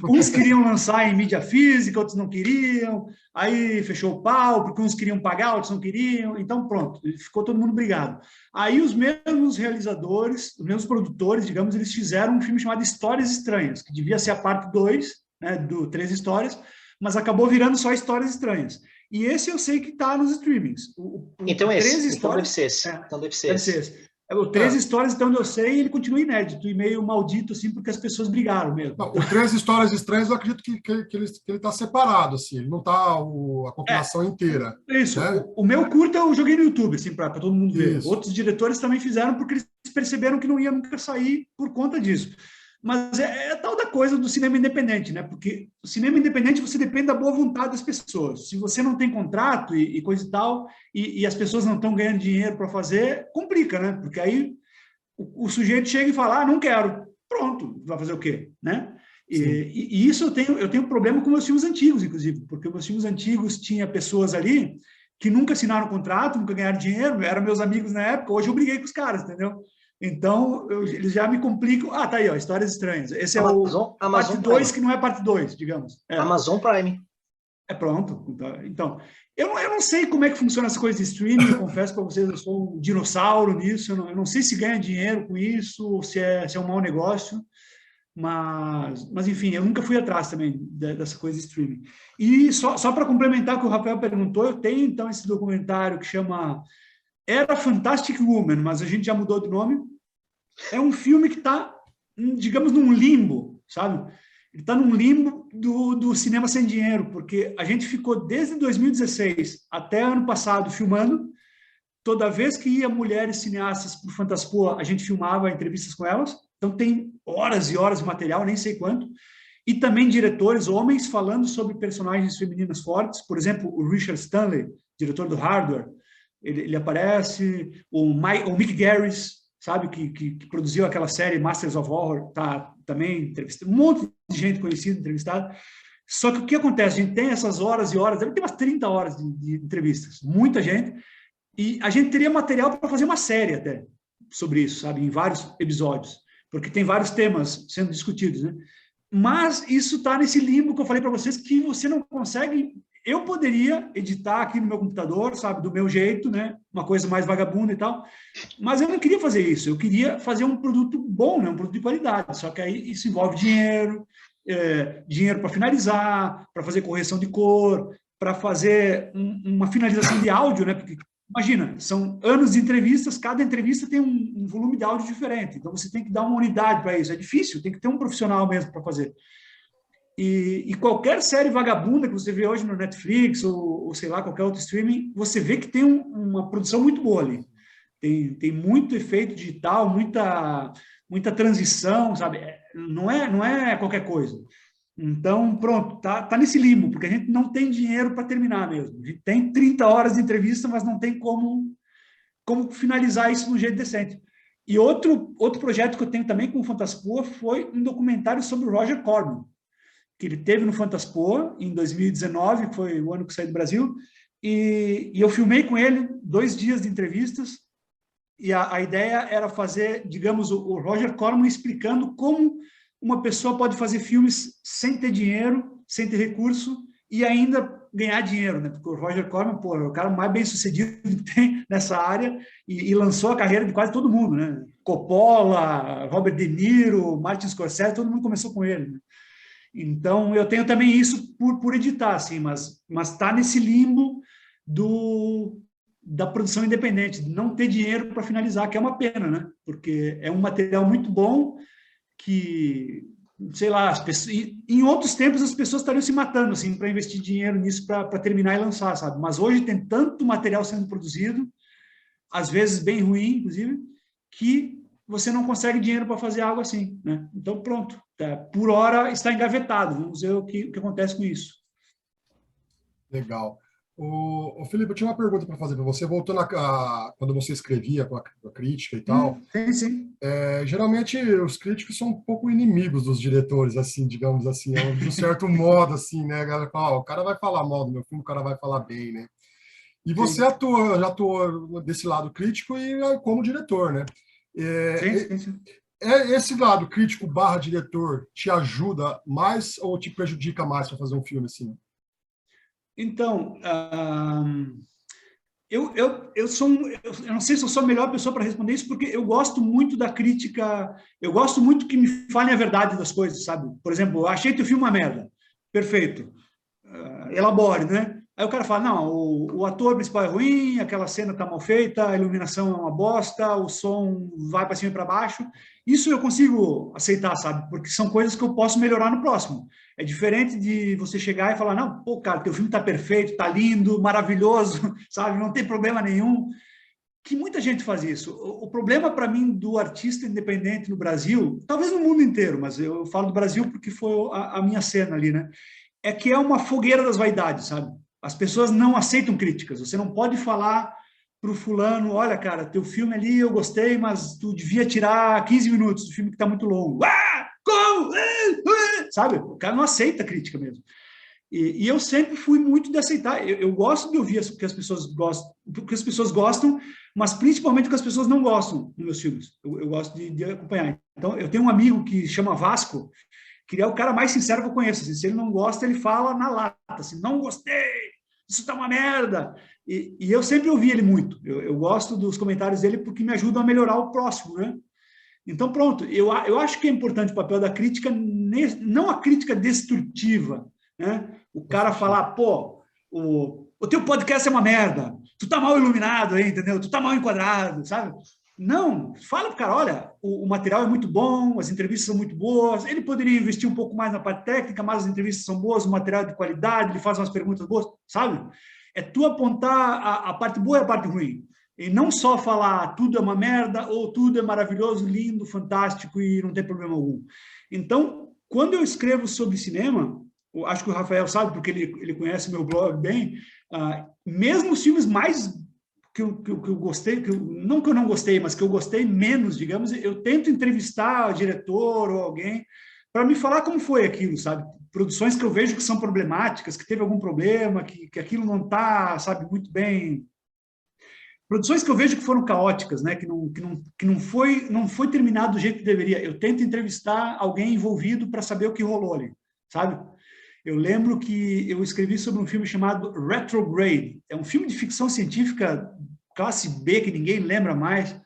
Uns queriam lançar em mídia física, outros não queriam, aí fechou o pau, porque uns queriam pagar, outros não queriam, então pronto, ficou todo mundo brigado. Aí os mesmos realizadores, os mesmos produtores, digamos, eles fizeram um filme chamado Histórias Estranhas, que devia ser a parte 2, né, do 13 histórias, mas acabou virando só Histórias Estranhas. E esse eu sei que está nos streamings. Então deve ser esse. Então deve ser esse. O 13 histórias, então, eu sei, ele continua inédito e meio maldito, assim, porque as pessoas brigaram mesmo. Não, o 13 Histórias Estranhas, eu acredito que ele está separado, assim, ele não está a compilação inteira. Isso. Né? O meu curta eu joguei no YouTube, assim, para todo mundo ver. Outros diretores também fizeram porque eles perceberam que não ia nunca sair por conta disso. Mas é tal da coisa do cinema independente, né? Porque o cinema independente você depende da boa vontade das pessoas. Se você não tem contrato e coisa e tal, e as pessoas não estão ganhando dinheiro para fazer, complica, né? Porque aí o sujeito chega e fala, não quero. Pronto, vai fazer o quê? Né? E isso eu tenho problema com meus filmes antigos, inclusive, porque meus filmes antigos tinha pessoas ali que nunca assinaram contrato, nunca ganharam dinheiro, eram meus amigos na época, hoje eu briguei com os caras, entendeu? Então, eles já me complicam. Ah, tá aí, ó, Histórias Estranhas. Esse é Amazon, o parte 2, que não é parte 2, digamos. Amazon Prime. Pronto. Então, eu não sei como é que funciona essa coisa de streaming, eu confesso para vocês, eu sou um dinossauro nisso, eu não sei se ganha dinheiro com isso, ou se é um mau negócio, mas enfim, eu nunca fui atrás também dessa coisa de streaming. E só para complementar o que o Rafael perguntou, eu tenho então esse documentário que chama Era Fantastic Woman, mas a gente já mudou de nome. É um filme que está, digamos, num limbo, sabe? Ele está num limbo do cinema sem dinheiro, porque a gente ficou desde 2016 até ano passado filmando. Toda vez que ia mulheres cineastas para o Fantaspoa, a gente filmava entrevistas com elas. Então tem horas e horas de material, nem sei quanto. E também diretores, homens, falando sobre personagens femininas fortes. Por exemplo, o Richard Stanley, diretor do Hardware, ele aparece. O Mick Garris, sabe, que produziu aquela série Masters of Horror, tá também entrevistado. Um monte de gente conhecida entrevistada. Só que o que acontece? A gente tem essas horas e horas, tem umas 30 horas de entrevistas, muita gente, e a gente teria material para fazer uma série até sobre isso, sabe, em vários episódios, porque tem vários temas sendo discutidos, né? Mas isso está nesse limbo que eu falei para vocês, que você não consegue. Eu poderia editar aqui no meu computador, sabe, do meu jeito, né? Uma coisa mais vagabunda e tal, mas eu não queria fazer isso. Eu queria fazer um produto bom, né? Um produto de qualidade. Só que aí isso envolve dinheiro, dinheiro para finalizar, para fazer correção de cor, para fazer uma finalização de áudio, né? Porque imagina, são anos de entrevistas, cada entrevista tem um volume de áudio diferente. Então você tem que dar uma unidade para isso. É difícil, tem que ter um profissional mesmo para fazer. E qualquer série vagabunda que você vê hoje no Netflix ou sei lá, qualquer outro streaming, você vê que tem uma produção muito boa ali. Tem muito efeito digital, muita transição, sabe? Não é qualquer coisa. Então, pronto, tá nesse limbo, porque a gente não tem dinheiro para terminar mesmo. A gente tem 30 horas de entrevista, mas não tem como finalizar isso de um jeito decente. E outro projeto que eu tenho também com o Fantaspoa foi um documentário sobre o Roger Corman, que ele teve no Fantaspoa em 2019, foi o ano que saí do Brasil, e eu filmei com ele 2 dias de entrevistas, e a ideia era fazer, digamos, o Roger Corman explicando como uma pessoa pode fazer filmes sem ter dinheiro, sem ter recurso, e ainda ganhar dinheiro, né? Porque o Roger Corman, pô, é o cara mais bem-sucedido que tem nessa área, e lançou a carreira de quase todo mundo, né? Coppola, Robert De Niro, Martin Scorsese, todo mundo começou com ele, né? Então, eu tenho também isso por editar, assim, mas está nesse limbo da produção independente, de não ter dinheiro para finalizar, que é uma pena, né? Porque é um material muito bom que, sei lá, em outros tempos as pessoas estariam se matando, assim, para investir dinheiro nisso para terminar e lançar, sabe? Mas hoje tem tanto material sendo produzido, às vezes bem ruim, inclusive, que você não consegue dinheiro para fazer algo assim, né? Então, pronto. Por hora está engavetado. Vamos ver o que acontece com isso. Legal. O Felipe, eu tinha uma pergunta para fazer para você. Voltando quando você escrevia com a crítica e tal. Sim. Geralmente os críticos são um pouco inimigos dos diretores, assim, digamos assim, de um certo modo, assim, né? A galera fala, o cara vai falar mal do meu filme, o cara vai falar bem, né? E você já atuou desse lado crítico e como diretor, né? Sim. Esse lado crítico / diretor te ajuda mais ou te prejudica mais para fazer um filme assim? Então, eu não sei se eu sou a melhor pessoa para responder isso, porque eu gosto muito da crítica, eu gosto muito que me falem a verdade das coisas, sabe? Por exemplo, eu achei teu filme uma merda. Perfeito. Elabore, né? Aí o cara fala, não, o ator principal é ruim, aquela cena está mal feita, a iluminação é uma bosta, o som vai para cima e para baixo. Isso eu consigo aceitar, sabe? Porque são coisas que eu posso melhorar no próximo. É diferente de você chegar e falar, não, pô, cara, teu filme está perfeito, está lindo, maravilhoso, sabe? Não tem problema nenhum. Que muita gente faz isso. O problema para mim do artista independente no Brasil, talvez no mundo inteiro, mas eu falo do Brasil porque foi a minha cena ali, né? É que é uma fogueira das vaidades, sabe? As pessoas não aceitam críticas. Você não pode falar para o fulano, olha, cara, teu filme ali eu gostei, mas tu devia tirar 15 minutos do filme que está muito longo. Como? Sabe? O cara não aceita crítica mesmo. E eu sempre fui muito de aceitar. Eu gosto de ouvir o que as pessoas gostam, mas principalmente o que as pessoas não gostam nos meus filmes. Eu gosto de acompanhar. Então, eu tenho um amigo que chama Vasco, que ele é o cara mais sincero que eu conheço. Assim, se ele não gosta, ele fala na lata, assim, não gostei, isso tá uma merda. E eu sempre ouvi ele muito. Eu gosto dos comentários dele porque me ajudam a melhorar o próximo, né? Então, pronto, eu acho que é importante o papel da crítica, não a crítica destrutiva, né? O cara falar, pô, o teu podcast é uma merda, tu tá mal iluminado aí, entendeu? Tu tá mal enquadrado, sabe? Não, fala pro cara, olha, o material é muito bom, as entrevistas são muito boas, ele poderia investir um pouco mais na parte técnica, mas as entrevistas são boas, o material é de qualidade, ele faz umas perguntas boas, sabe? É tu apontar a parte boa e a parte ruim. E não só falar tudo é uma merda ou tudo é maravilhoso, lindo, fantástico e não tem problema algum. Então, quando eu escrevo sobre cinema, acho que o Rafael sabe, porque ele conhece meu blog bem, mesmo os filmes mais que eu gostei, não que eu não gostei, mas que eu gostei menos, digamos, eu tento entrevistar o diretor ou alguém para me falar como foi aquilo, sabe? Produções que eu vejo que são problemáticas, que teve algum problema, que aquilo não está, sabe, muito bem. Produções que eu vejo que foram caóticas, né? Que não foi terminado do jeito que deveria. Eu tento entrevistar alguém envolvido para saber o que rolou ali, sabe? Eu lembro que eu escrevi sobre um filme chamado Retrograde. É um filme de ficção científica classe B, que ninguém lembra mais,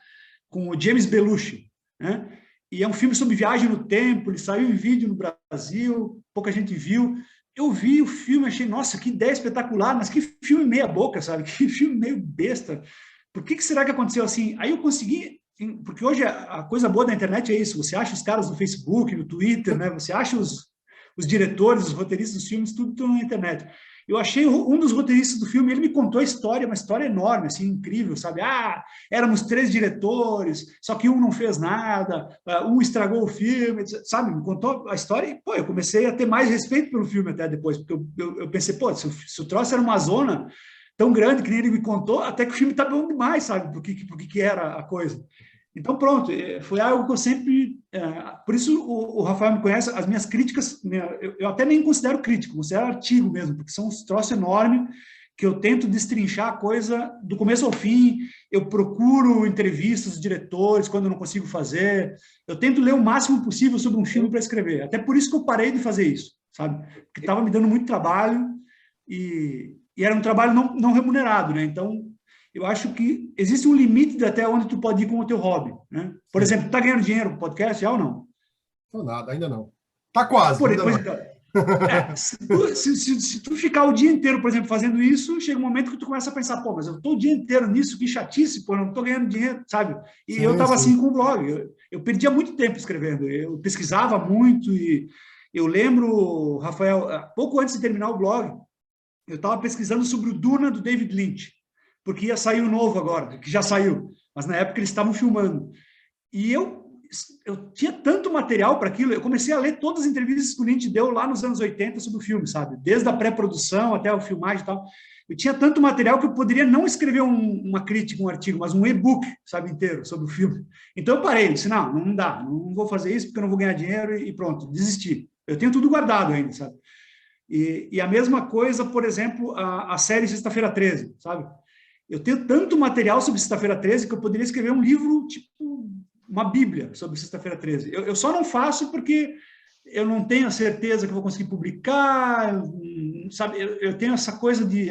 com o James Belushi, né? E é um filme sobre viagem no tempo, ele saiu em vídeo no Brasil, pouca gente viu. Eu vi o filme, achei, nossa, que ideia espetacular, mas que filme meia boca, sabe? Que filme meio besta. Por que será que aconteceu assim? Aí eu consegui, porque hoje a coisa boa da internet é isso, você acha os caras no Facebook, no Twitter, né? Você acha os diretores, os roteiristas dos filmes, tudo na internet. Eu achei um dos roteiristas do filme, ele me contou a história, uma história enorme, assim, incrível, sabe? Éramos 3 diretores, só que um não fez nada, um estragou o filme, sabe? Me contou a história e, pô, eu comecei a ter mais respeito pelo filme até depois, porque eu pensei, pô, se o troço era uma zona tão grande que nem ele me contou, até que o filme tá bom demais, sabe? Por que era a coisa. Então, pronto, foi algo que eu sempre... por isso o Rafael me conhece, as minhas críticas, eu até nem considero crítico, considero artigo mesmo, porque são uns troços enormes que eu tento destrinchar a coisa do começo ao fim, eu procuro entrevistas dos diretores quando eu não consigo fazer, eu tento ler o máximo possível sobre um filme para escrever, até por isso que eu parei de fazer isso, sabe? Porque estava me dando muito trabalho e era um trabalho não remunerado, né? Então, eu acho que existe um limite de até onde tu pode ir com o teu hobby, né? Por exemplo, tá ganhando dinheiro com podcast já ou não? Não, nada, ainda não. Tá quase. Se tu ficar o dia inteiro, por exemplo, fazendo isso, chega um momento que tu começa a pensar, pô, mas eu tô o dia inteiro nisso, que chatice, pô, eu não tô ganhando dinheiro, sabe? E eu tava assim com o blog. Eu perdia muito tempo escrevendo, eu pesquisava muito e eu lembro, Rafael, pouco antes de terminar o blog, eu estava pesquisando sobre o Duna do David Lynch, porque ia sair o novo agora, que já saiu, mas na época eles estavam filmando. E eu tinha tanto material para aquilo, eu comecei a ler todas as entrevistas que o Lynch deu lá nos anos 80 sobre o filme, sabe? Desde a pré-produção até a filmagem e tal. Eu tinha tanto material que eu poderia não escrever uma crítica, um artigo, mas um e-book, sabe, inteiro sobre o filme. Então eu parei, disse, não dá, não vou fazer isso porque eu não vou ganhar dinheiro e pronto, desisti. Eu tenho tudo guardado ainda, sabe? E a mesma coisa, por exemplo, a série Sexta-feira 13, sabe? Eu tenho tanto material sobre Sexta-feira 13 que eu poderia escrever um livro, tipo, uma bíblia sobre Sexta-feira 13. Eu só não faço porque eu não tenho a certeza que eu vou conseguir publicar, sabe? Eu tenho essa coisa de,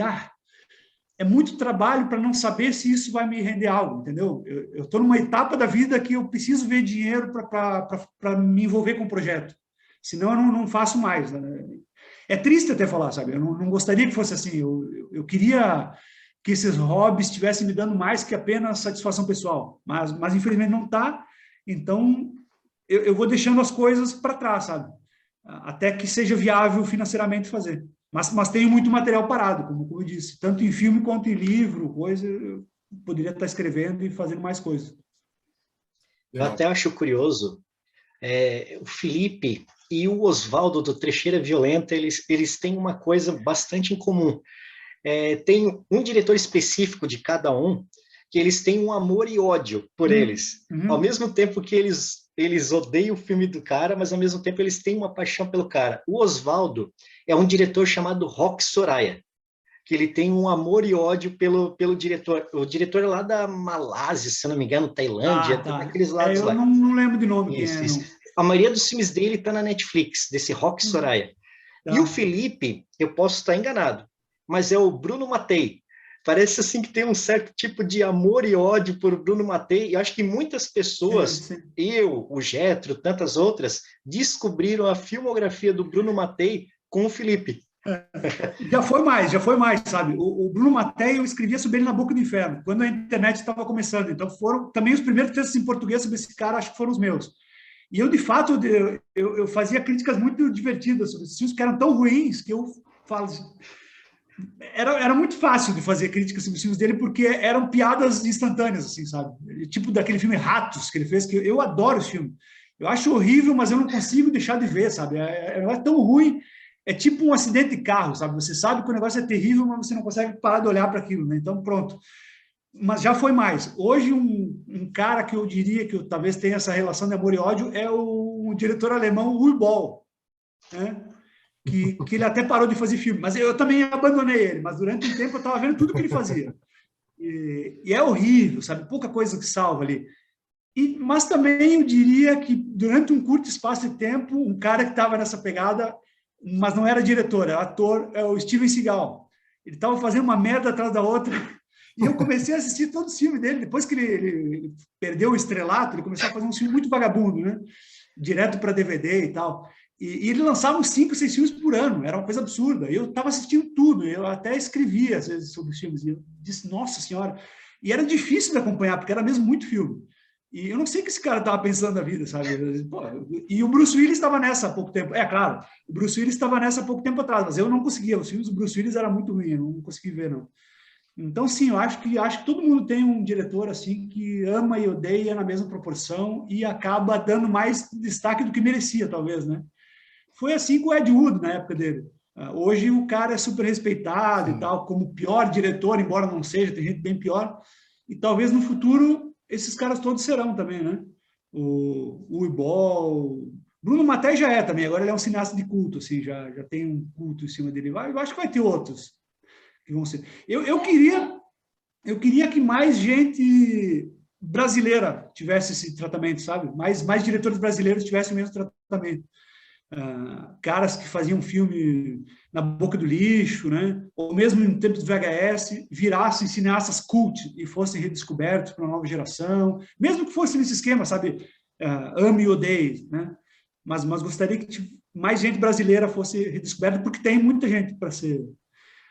é muito trabalho para não saber se isso vai me render algo, entendeu? Eu estou numa etapa da vida que eu preciso ver dinheiro para me envolver com o projeto. Senão eu não faço mais, né? É triste até falar, sabe? Eu não gostaria que fosse assim. Eu queria que esses hobbies estivessem me dando mais que apenas satisfação pessoal. Mas infelizmente não está. Então, eu vou deixando as coisas para trás, sabe? Até que seja viável financeiramente fazer. Mas tenho muito material parado, como eu disse. Tanto em filme quanto em livro, coisa. Eu poderia estar escrevendo e fazendo mais coisas. Eu até acho curioso. O Felipe e o Oswaldo do Trecheira Violenta, eles têm uma coisa bastante em comum. Tem um diretor específico de cada um, que eles têm um amor e ódio por eles. Ao mesmo tempo que eles eles odeiam o filme do cara, mas ao mesmo tempo eles têm uma paixão pelo cara. O Oswaldo é um diretor chamado Roque Soraya, que ele tem um amor e ódio pelo diretor. O diretor é lá da Malásia, se eu não me engano, Tailândia, daqueles lados eu lá. não lembro de nome quem Isso, é. isso. Não. A maioria dos filmes dele está na Netflix, desse Roque Soraya. Tá. E o Felipe, eu posso estar enganado, mas é o Bruno Mattei. Parece assim que tem um certo tipo de amor e ódio por Bruno Mattei. E acho que muitas pessoas, Sim. eu, o Getro, tantas outras, descobriram a filmografia do Bruno Mattei com o Felipe. Já foi mais, sabe? O Bruno Mattei, eu escrevia sobre ele na Boca do Inferno, quando a internet estava começando. Então, foram também os primeiros textos em português sobre esse cara, acho que foram os meus. E eu, de fato, eu fazia críticas muito divertidas sobre esses filmes, que eram tão ruins que eu falo assim, era muito fácil de fazer críticas sobre os filmes dele, porque eram piadas instantâneas, assim, sabe? Tipo daquele filme Ratos que ele fez, que eu adoro esse filme. Eu acho horrível, mas eu não consigo deixar de ver, sabe? É tão ruim. É tipo um acidente de carro, sabe? Você sabe que o negócio é terrível, mas você não consegue parar de olhar para aquilo, né? Então, pronto. Mas já foi mais. Hoje, um cara que eu diria que talvez tenha essa relação de amor e ódio é o diretor alemão Uwe Boll, né? Que ele até parou de fazer filme. Mas eu também abandonei ele. Mas durante um tempo eu estava vendo tudo que ele fazia. E é horrível, sabe? Pouca coisa que salva ali. Mas também eu diria que durante um curto espaço de tempo, um cara que estava nessa pegada, mas não era diretor, era ator, é o Steven Seagal. Ele estava fazendo uma merda atrás da outra. E eu comecei a assistir todos os filmes dele. Depois que ele perdeu o estrelato, ele começou a fazer um filme muito vagabundo, né? Direto para DVD e tal. E ele lançava uns 5, 6 filmes por ano. Era uma coisa absurda. Eu estava assistindo tudo. Eu até escrevia, às vezes, sobre os filmes. E eu disse, nossa senhora. E era difícil de acompanhar, porque era mesmo muito filme. E eu não sei o que esse cara estava pensando na vida, sabe? Pô, e o Bruce Willis estava nessa há pouco tempo. É claro, o Bruce Willis estava nessa há pouco tempo atrás, mas eu não conseguia. Os filmes do Bruce Willis eram muito ruins, eu não consegui ver, não. Então, sim, eu acho que todo mundo tem um diretor assim que ama e odeia na mesma proporção e acaba dando mais destaque do que merecia, talvez, né? Foi assim com o Ed Wood na época dele. Hoje o cara é super respeitado e tal, como pior diretor, embora não seja, tem gente bem pior. E talvez no futuro esses caras todos serão também, né? O Uwe Boll, Bruno Mattei já é também, agora ele é um cineasta de culto, assim, já tem um culto em cima dele. Eu acho que vai ter outros que vão ser. Eu queria que mais gente brasileira tivesse esse tratamento, sabe? Mais diretores brasileiros tivessem o mesmo tratamento. Caras que faziam filme na boca do lixo, né? Ou mesmo em tempos do VHS, virassem cineastas cult e fossem redescobertos para uma nova geração, mesmo que fosse nesse esquema, sabe? Ame e odeie, né? Mas gostaria que mais gente brasileira fosse redescoberta, porque tem muita gente para ser.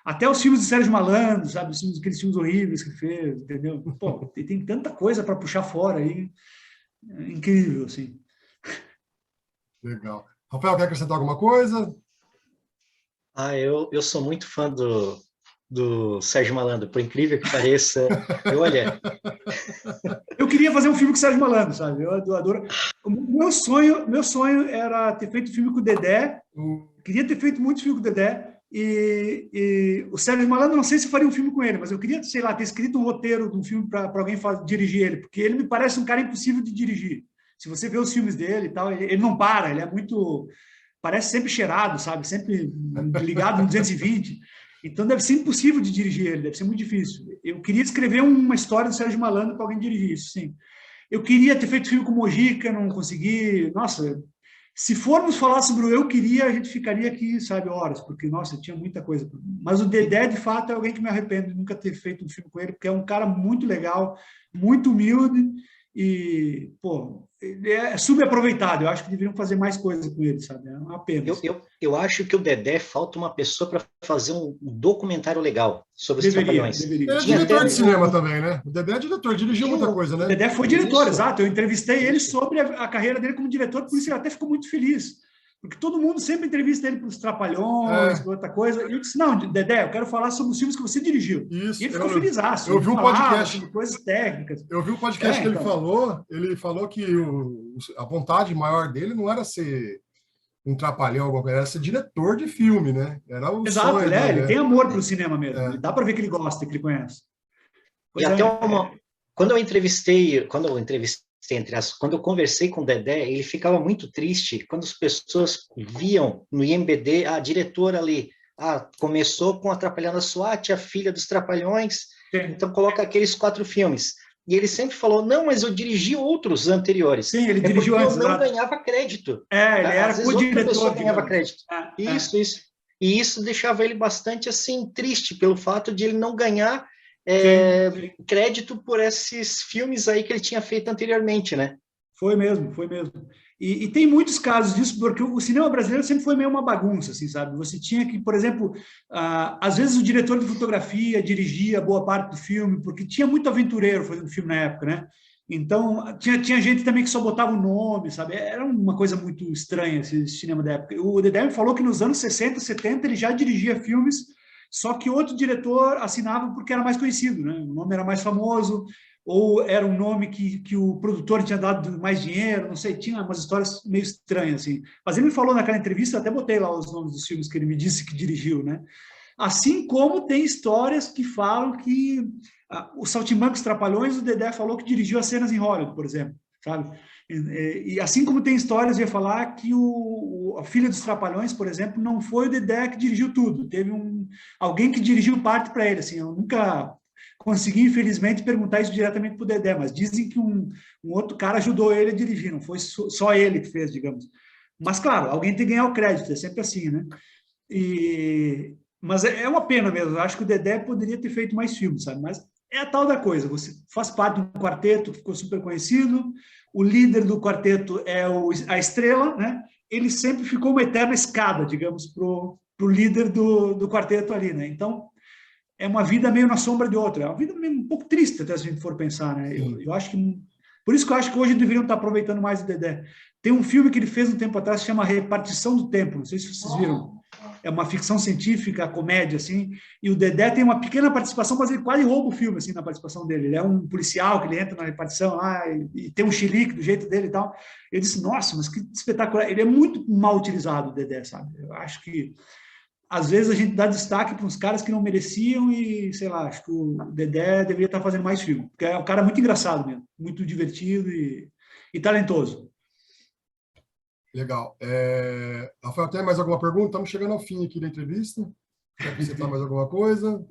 Até os filmes de Sérgio Malandro, sabe? Aqueles filmes horríveis que fez, entendeu? Pô, tem tanta coisa para puxar fora aí. É incrível, assim. Legal. Rafael, quer acrescentar alguma coisa? Eu sou muito fã do Sérgio Malandro, por incrível que pareça. Olha... Eu queria fazer um filme com o Sérgio Malandro, sabe? Eu adoro. O meu sonho era ter feito filme com o Dedé. Queria ter feito muitos filmes com o Dedé. E o Sérgio Malandro, não sei se faria um filme com ele, mas eu queria, sei lá, ter escrito um roteiro de um filme para alguém dirigir ele, porque ele me parece um cara impossível de dirigir. Se você vê os filmes dele e tal, ele não para, ele é muito... Parece sempre cheirado, sabe? Sempre ligado no 220. Então, deve ser impossível de dirigir ele, deve ser muito difícil. Eu queria escrever uma história do Sérgio Malandro para alguém dirigir isso, sim. Eu queria ter feito filme com o Mojica, não consegui. Nossa, se formos falar sobre o Eu Queria, a gente ficaria aqui, sabe, horas, porque, nossa, tinha muita coisa. Mas o Dedé, de fato, é alguém que me arrependo de nunca ter feito um filme com ele, porque é um cara muito legal, muito humilde e, pô, ele é subaproveitado. Eu acho que deveriam fazer mais coisas com ele, sabe? É uma pena. Eu acho que o Dedé falta uma pessoa para fazer um documentário legal sobre os Trapalhões. Ele é diretor de cinema também, né? O Dedé é diretor, dirigiu muita coisa, né? O Dedé foi diretor, exato. Eu entrevistei ele sobre a carreira dele como diretor, por isso ele até ficou muito feliz. Porque todo mundo sempre entrevista ele para os Trapalhões, para outra coisa. E eu disse, não, Dedé, eu quero falar sobre os filmes que você dirigiu. Isso, e ele ficou felizaço. Eu vi um podcast. Coisas técnicas. Eu vi um podcast que ele falou que a vontade maior dele não era ser um trapalhão, alguma coisa, era ser diretor de filme, né? Era o Exato, sonho, ele tem amor pelo cinema mesmo. Dá para ver que ele gosta, que ele conhece. Quando eu entrevistei entre as... Quando eu conversei com o Dedé, ele ficava muito triste quando as pessoas viam no IMDb a diretora ali, começou com Atrapalhando a SWAT, a filha dos Trapalhões, Sim. então coloca aqueles 4 filmes. E ele sempre falou, não, mas eu dirigi outros anteriores. Sim, ele dirigiu porque antes. eu não ganhava crédito. Ele era Às vezes outra pessoa co-diretor. ganhava crédito. Isso. E isso deixava ele bastante, assim, triste pelo fato de ele não ganhar Sim. crédito por esses filmes aí que ele tinha feito anteriormente, né? Foi mesmo. E tem muitos casos disso, porque o cinema brasileiro sempre foi meio uma bagunça, assim, sabe? Você tinha que, por exemplo, às vezes o diretor de fotografia dirigia boa parte do filme, porque tinha muito aventureiro fazendo filme na época, né? Então, tinha gente também que só botava o nome, sabe? Era uma coisa muito estranha esse cinema da época. O Dedé me falou que nos anos 60, 70, ele já dirigia filmes, só que outro diretor assinava porque era mais conhecido, né? O nome era mais famoso, ou era um nome que o produtor tinha dado mais dinheiro, não sei, tinha umas histórias meio estranhas, assim. Mas ele me falou naquela entrevista, eu até botei lá os nomes dos filmes que ele me disse que dirigiu, né? Assim como tem histórias que falam que o Saltimbancos Trapalhões, o Dedé falou que dirigiu as cenas em Hollywood, por exemplo, sabe? E assim como tem histórias, eu ia falar que a Filha dos Trapalhões, por exemplo, não foi o Dedé que dirigiu tudo, teve alguém que dirigiu parte para ele, assim, eu nunca consegui, infelizmente, perguntar isso diretamente para o Dedé, mas dizem que um outro cara ajudou ele a dirigir, não foi só ele que fez, digamos. Mas, claro, alguém tem que ganhar o crédito, é sempre assim, né? Mas é uma pena mesmo, eu acho que o Dedé poderia ter feito mais filmes, sabe? Mas é a tal da coisa, você faz parte de um quarteto que ficou super conhecido, o líder do quarteto é a estrela, né? Ele sempre ficou uma eterna escada, digamos, pro líder do quarteto ali, né? Então, é uma vida meio na sombra de outra. É uma vida meio um pouco triste, até se a gente for pensar, né? Eu acho que... Por isso que eu acho que hoje deveriam estar aproveitando mais o Dedé. Tem um filme que ele fez um tempo atrás que chama Repartição do Tempo, não sei se vocês viram. É uma ficção científica, comédia, assim, e o Dedé tem uma pequena participação, mas ele quase rouba o filme, assim, na participação dele. Ele é um policial que ele entra na repartição lá e tem um chilique do jeito dele e tal. Eu disse, nossa, mas que espetacular. Ele é muito mal utilizado, o Dedé, sabe? Eu acho que às vezes a gente dá destaque para uns caras que não mereciam e, sei lá, acho que o Dedé deveria estar fazendo mais filme, porque é um cara muito engraçado mesmo, muito divertido e talentoso. Legal. Rafael, tem mais alguma pergunta? Estamos chegando ao fim aqui da entrevista. Quer acrescentar mais alguma coisa?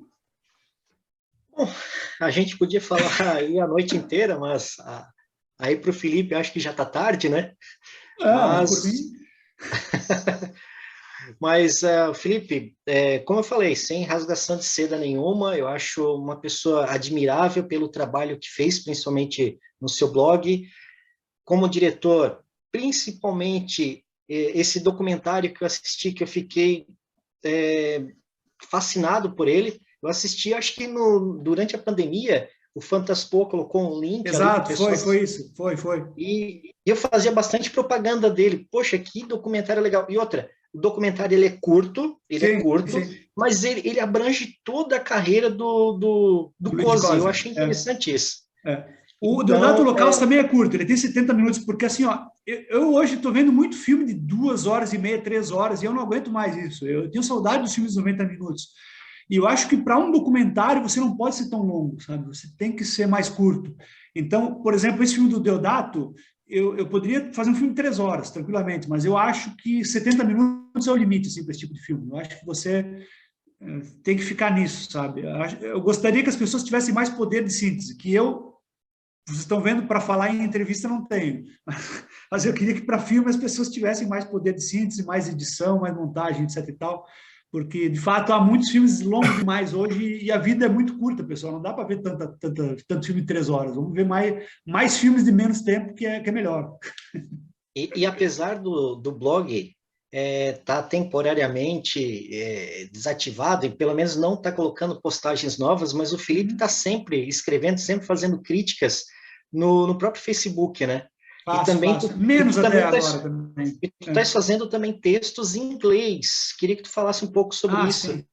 Bom, a gente podia falar aí a noite inteira, mas aí para o Felipe acho que já está tarde, né? Por mim... Mas, Felipe, como eu falei, sem rasgação de seda nenhuma, eu acho uma pessoa admirável pelo trabalho que fez, principalmente no seu blog. Como diretor, principalmente esse documentário que eu assisti, que eu fiquei fascinado por ele. Eu assisti, acho que durante a pandemia, o Fantaspo colocou um link. Exato, foi isso, foi. E eu fazia bastante propaganda dele. Poxa, que documentário legal. E outra, o documentário ele é curto, sim. Mas ele abrange toda a carreira do Cozzi. Eu achei interessante isso. O Deodato Holocausto também é curto, ele tem 70 minutos, porque assim, ó, eu hoje estou vendo muito filme de 2h30, 3 horas, e eu não aguento mais isso. Eu tenho saudade dos filmes de 90 minutos. E eu acho que para um documentário você não pode ser tão longo, sabe? Você tem que ser mais curto. Então, por exemplo, esse filme do Deodato, eu poderia fazer um filme de 3 horas, tranquilamente, mas eu acho que 70 minutos é o limite assim, para esse tipo de filme. Eu acho que você tem que ficar nisso, sabe? Eu gostaria que as pessoas tivessem mais poder de síntese, que vocês estão vendo, para falar em entrevista não tenho, mas eu queria que para filme as pessoas tivessem mais poder de síntese, mais edição, mais montagem, etc e tal, porque, de fato, há muitos filmes longos demais hoje e a vida é muito curta, pessoal. Não dá para ver tanto filme de 3 horas. Vamos ver mais filmes de menos tempo, que é melhor. E apesar do blog tá temporariamente desativado, e pelo menos não está colocando postagens novas, mas o Felipe está sempre escrevendo, sempre fazendo críticas no próprio Facebook, né? Faço. Menos até agora também. E tu estás fazendo também textos em inglês. Queria que tu falasse um pouco sobre isso. Sim.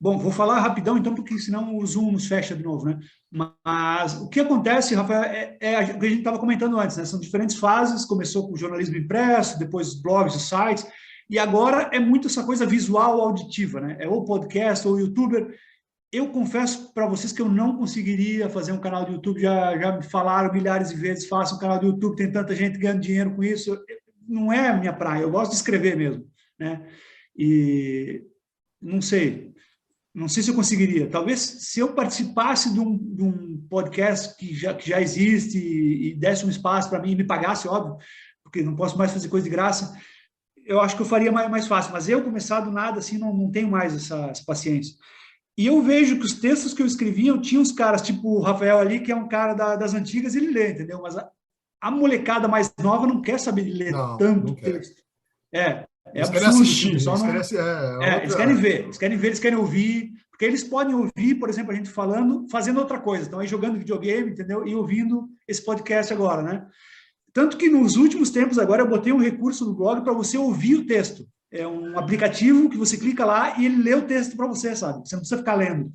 Bom, vou falar rapidão, então, porque senão o Zoom nos fecha de novo, né? Mas o que acontece, Rafael, é o que a gente estava comentando antes, né? São diferentes fases, começou com o jornalismo impresso, depois os blogs, os sites, e agora é muito essa coisa visual, auditiva, né? É ou podcast, ou youtuber. eu confesso para vocês que eu não conseguiria fazer um canal de YouTube, já me falaram milhares de vezes, faça um canal de YouTube, tem tanta gente ganhando dinheiro com isso, não é a minha praia, eu gosto de escrever mesmo, né? E não sei se eu conseguiria. Talvez se eu participasse de um podcast que já existe e desse um espaço para mim e me pagasse, óbvio, porque não posso mais fazer coisa de graça, eu acho que eu faria mais fácil. Mas eu começar do nada, assim, não tenho mais essa paciência. E eu vejo que os textos que eu escrevia, eu tinha uns caras, tipo o Rafael ali, que é um cara das antigas, ele lê, entendeu? Mas a molecada mais nova não quer saber de ler Não tanto quer. texto. É Eles querem absurdo. assistir, O pessoal não... eles querem ver, eles querem ouvir, porque eles podem ouvir, por exemplo, a gente falando, fazendo outra coisa, estão aí jogando videogame, entendeu? E ouvindo esse podcast agora, né? Tanto que nos últimos tempos agora eu botei um recurso no blog para você ouvir o texto. É um aplicativo que você clica lá e ele lê o texto para você, sabe? Você não precisa ficar lendo.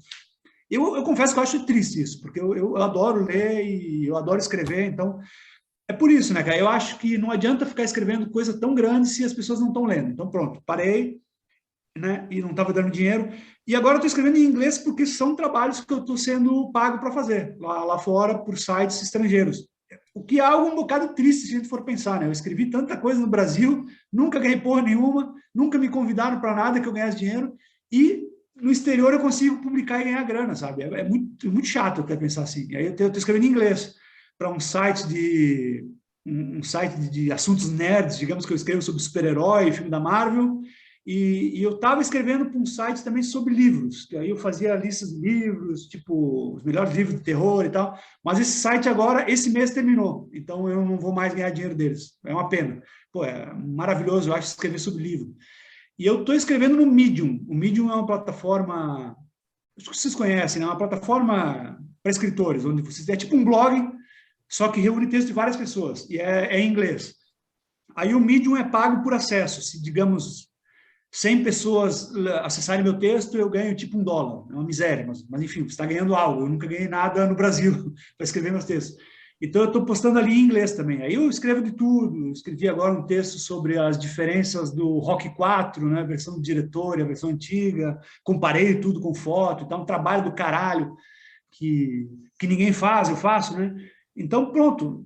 Eu confesso que eu acho triste isso, porque eu adoro ler e eu adoro escrever, então é por isso, né, cara? Eu acho que não adianta ficar escrevendo coisa tão grande se as pessoas não estão lendo. Então, pronto, parei, né? E não estava dando dinheiro. E agora eu estou escrevendo em inglês porque são trabalhos que eu estou sendo pago para fazer, lá fora, por sites estrangeiros. O que é algo um bocado triste, se a gente for pensar, né? Eu escrevi tanta coisa no Brasil, nunca ganhei porra nenhuma, nunca me convidaram para nada que eu ganhasse dinheiro, e no exterior eu consigo publicar e ganhar grana, sabe? É muito chato até pensar assim. E aí eu estou escrevendo em inglês para um site de assuntos nerds, digamos que eu escrevo sobre super-herói, filme da Marvel, e eu estava escrevendo para um site também sobre livros, que aí eu fazia listas de livros, tipo, os melhores livros de terror e tal, mas esse site agora, esse mês terminou, então eu não vou mais ganhar dinheiro deles, é uma pena. Pô, é maravilhoso, eu acho, escrever sobre livro. E eu estou escrevendo no Medium. O Medium é uma plataforma, acho que vocês conhecem, né? Uma plataforma para escritores, onde vocês é tipo um blog, só que reúne texto de várias pessoas, e é em inglês. Aí o Medium é pago por acesso. Se, digamos, 100 pessoas acessarem meu texto, eu ganho tipo $1. É uma miséria, mas enfim, você está ganhando algo. Eu nunca ganhei nada no Brasil para escrever meus textos. Então, eu estou postando ali em inglês também. Aí eu escrevo de tudo. Escrevi agora um texto sobre as diferenças do Rock 4, né? A versão do diretor e a versão antiga. Comparei tudo com foto. Então, um trabalho do caralho que ninguém faz, eu faço, né? Então, pronto.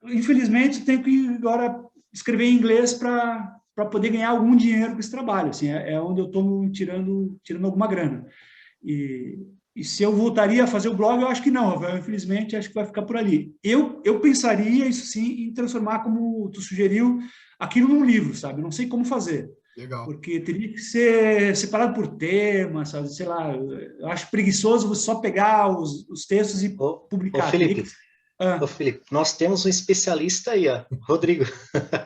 Infelizmente, tenho que agora escrever em inglês para poder ganhar algum dinheiro com esse trabalho. Assim, é onde eu estou tirando alguma grana. E se eu voltaria a fazer o blog, eu acho que não, Rafael. Infelizmente, acho que vai ficar por ali. Eu pensaria, isso sim, em transformar, como tu sugeriu, aquilo num livro, sabe? Não sei como fazer. Legal. Porque teria que ser separado por tema, sabe? Sei lá, eu acho preguiçoso você só pegar os textos e publicar. Ô, Felipe, nós temos um especialista aí, ó, Rodrigo.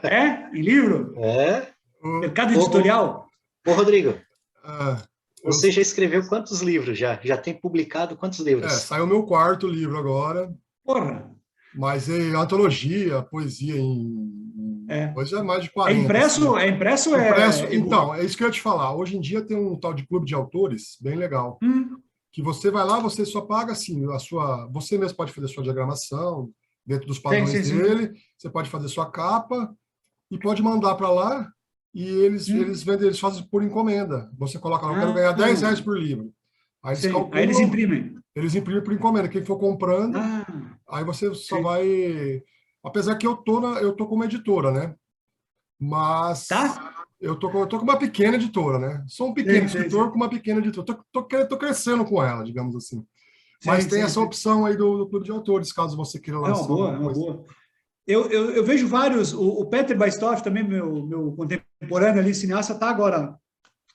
É? Em livro? É. Mercado editorial? Ô, Rodrigo, você já escreveu quantos livros já? Já tem publicado quantos livros? Saiu o meu quarto livro agora. Porra! Mas é antologia, poesia coisa mais de 40. É impresso? Assim. É impresso? Então, é isso que eu ia te falar. Hoje em dia tem um tal de clube de autores, bem legal. Que você vai lá, você só paga assim, você mesmo pode fazer sua diagramação dentro dos padrões dele, você pode fazer sua capa e pode mandar para lá e eles vendem, eles fazem por encomenda. Você coloca lá, eu quero ganhar R$10 por livro. Aí eles calculam, aí eles imprimem. Eles imprimem por encomenda. Quem for comprando, aí você só vai... Apesar que eu tô como editora, né? Mas eu tô com uma pequena editora, né? Sou um pequeno escritor com uma pequena editora. Tô crescendo com ela, digamos assim. Mas tem essa opção aí do clube de autores, caso você queira lançar uma boa. Eu vejo vários... O Peter Baistoff, também, meu contemporâneo ali, cineasta, está agora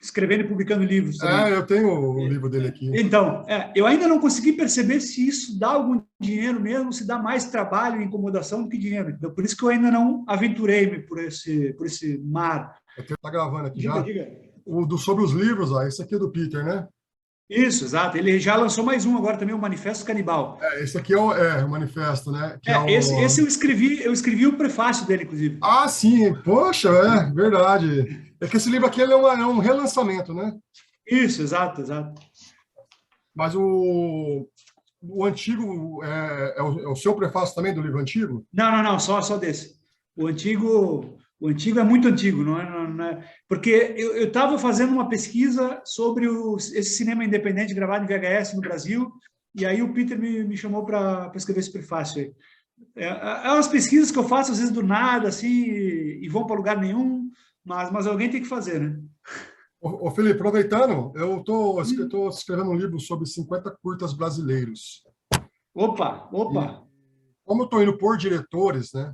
escrevendo e publicando livros também. Eu tenho o livro dele aqui. Então, eu ainda não consegui perceber se isso dá algum dinheiro mesmo, se dá mais trabalho e incomodação do que dinheiro. Então, por isso que eu ainda não aventurei-me por esse mar. Tá gravando aqui Diga. Sobre os livros, esse aqui é do Peter, né? Isso, exato. Ele já lançou mais um agora também, o Manifesto Canibal. Esse aqui é o Manifesto, né? Esse eu escrevi o prefácio dele, inclusive. Ah, sim. Poxa, verdade. É que esse livro aqui ele é um relançamento, né? Isso, exato. Mas o antigo é o seu prefácio também do livro antigo? Não, só desse. O antigo O antigo é muito antigo, porque eu estava fazendo uma pesquisa sobre esse cinema independente gravado em VHS no Brasil, e aí o Peter me chamou para escrever esse prefácio aí. É umas pesquisas que eu faço às vezes do nada, assim, e vão para lugar nenhum, mas alguém tem que fazer, né? Ô, Felipe, aproveitando, eu estou escrevendo um livro sobre 50 curtas brasileiros. Opa! Como eu estou indo por diretores, né?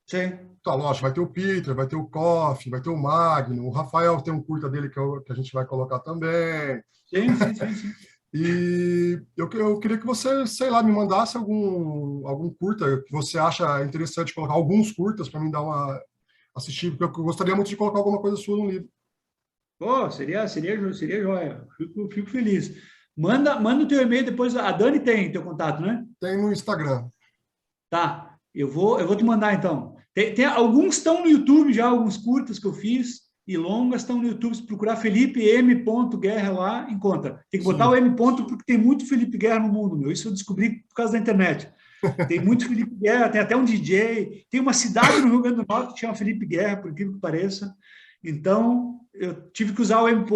Sim. Tá, lógico, vai ter o Peter, vai ter o Koff, vai ter o Magno, o Rafael tem um curta dele que a gente vai colocar também. Sim. E eu queria que você, sei lá, me mandasse algum curta que você acha interessante colocar, alguns curtas para mim dar uma assistir, porque eu gostaria muito de colocar alguma coisa sua no livro. Oh, seria joia. Fico feliz. Manda o teu e-mail depois. A Dani tem teu contato, né? Tem no Instagram. Tá. Eu vou te mandar então. Alguns estão no YouTube já, alguns curtas que eu fiz e longas estão no YouTube. Se procurar Felipe M. Guerra lá, encontra. Tem que botar o M. porque tem muito Felipe Guerra no mundo, meu. Isso eu descobri por causa da internet. Tem muito Felipe Guerra, tem até um DJ. Tem uma cidade no Rio Grande do Norte que chama Felipe Guerra, por incrível que pareça. Então, eu tive que usar o M.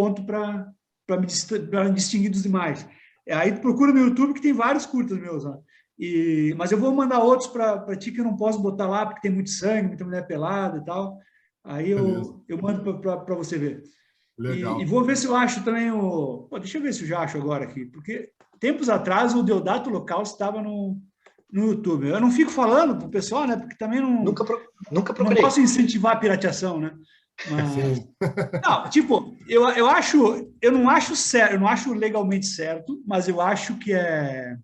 para me distinguir dos demais. Aí procura no YouTube que tem vários curtas meus lá. Mas eu vou mandar outros para ti que eu não posso botar lá, porque tem muito sangue, muita mulher pelada e tal. Aí eu mando para você ver. Legal. E vou ver se eu acho também deixa eu ver se eu já acho agora aqui, porque tempos atrás o Deodato Holocausto estava no YouTube. Eu não fico falando para o pessoal, né? Porque também Nunca procurei. Não posso incentivar a pirateação, né? Mas, não, tipo, eu não acho certo, eu não acho legalmente certo, mas eu acho que é,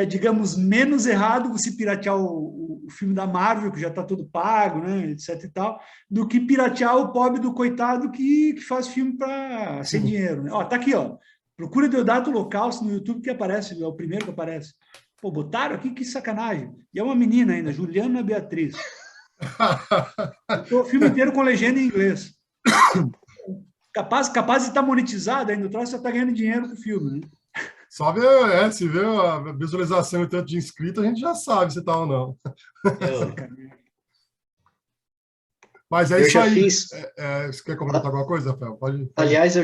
digamos, menos errado você piratear o filme da Marvel, que já está todo pago, né, etc e tal, do que piratear o pobre do coitado que faz filme para sem dinheiro, né? Ó, tá aqui, ó. Procura Deodato Holocausto no YouTube que aparece, é o primeiro que aparece. Pô, botaram aqui, que sacanagem. E é uma menina ainda, Juliana Beatriz. O filme inteiro com legenda em inglês. Capaz de estar monetizado ainda, o troço já está ganhando dinheiro com o filme, né? Só ver, se vê a visualização e tanto de inscrito, a gente já sabe se tá ou não. Mas é isso aí. Você quer comentar alguma coisa, Rafael? Pode. Aliás, eu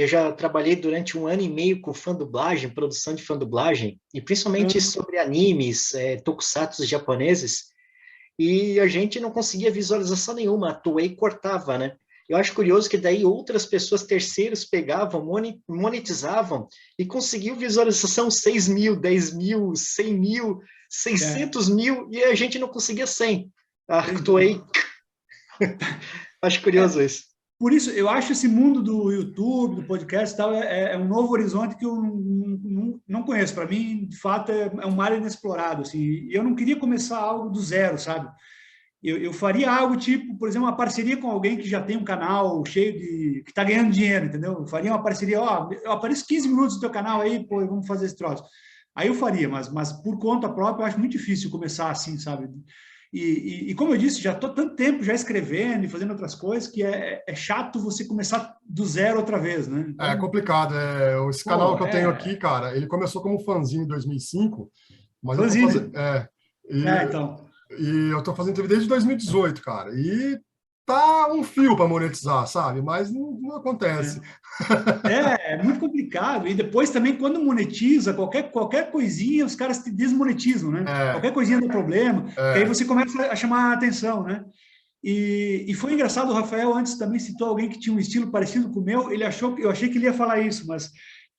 já trabalhei durante 1 ano e meio com fã-dublagem, produção de fã-dublagem, e principalmente sobre animes, tokusatsu japoneses, e a gente não conseguia visualização nenhuma, a Toei cortava, né? Eu acho curioso que daí outras pessoas, terceiros, pegavam, monetizavam e conseguiam visualização 6 mil, 10 mil, 100 mil, 600 mil, e a gente não conseguia 100. A Toei... Acho curioso isso. Por isso, eu acho esse mundo do YouTube, do podcast e tal, é um novo horizonte que eu não conheço. Para mim, de fato, é um mar inexplorado. Assim, e eu não queria começar algo do zero, sabe? Eu faria algo tipo, por exemplo, uma parceria com alguém que já tem um canal cheio de... que está ganhando dinheiro, entendeu? Eu faria uma parceria, eu apareço 15 minutos no teu canal aí, pô, vamos fazer esse troço. Aí eu faria, mas por conta própria eu acho muito difícil começar assim, sabe? E como eu disse, já estou tanto tempo já escrevendo e fazendo outras coisas que é chato você começar do zero outra vez, né? Então, é complicado. Esse canal que eu tenho aqui, cara, ele começou como fanzine em 2005, mas fanzine. Então. E eu tô fazendo TV desde 2018, cara. E tá um fio para monetizar, sabe? Mas não acontece. É muito complicado. E depois também, quando monetiza, qualquer coisinha, os caras te desmonetizam, né? Qualquer coisinha dá problema. Que aí você começa a chamar a atenção, né? E foi engraçado, o Rafael antes também citou alguém que tinha um estilo parecido com o meu. Eu achei que ele ia falar isso, mas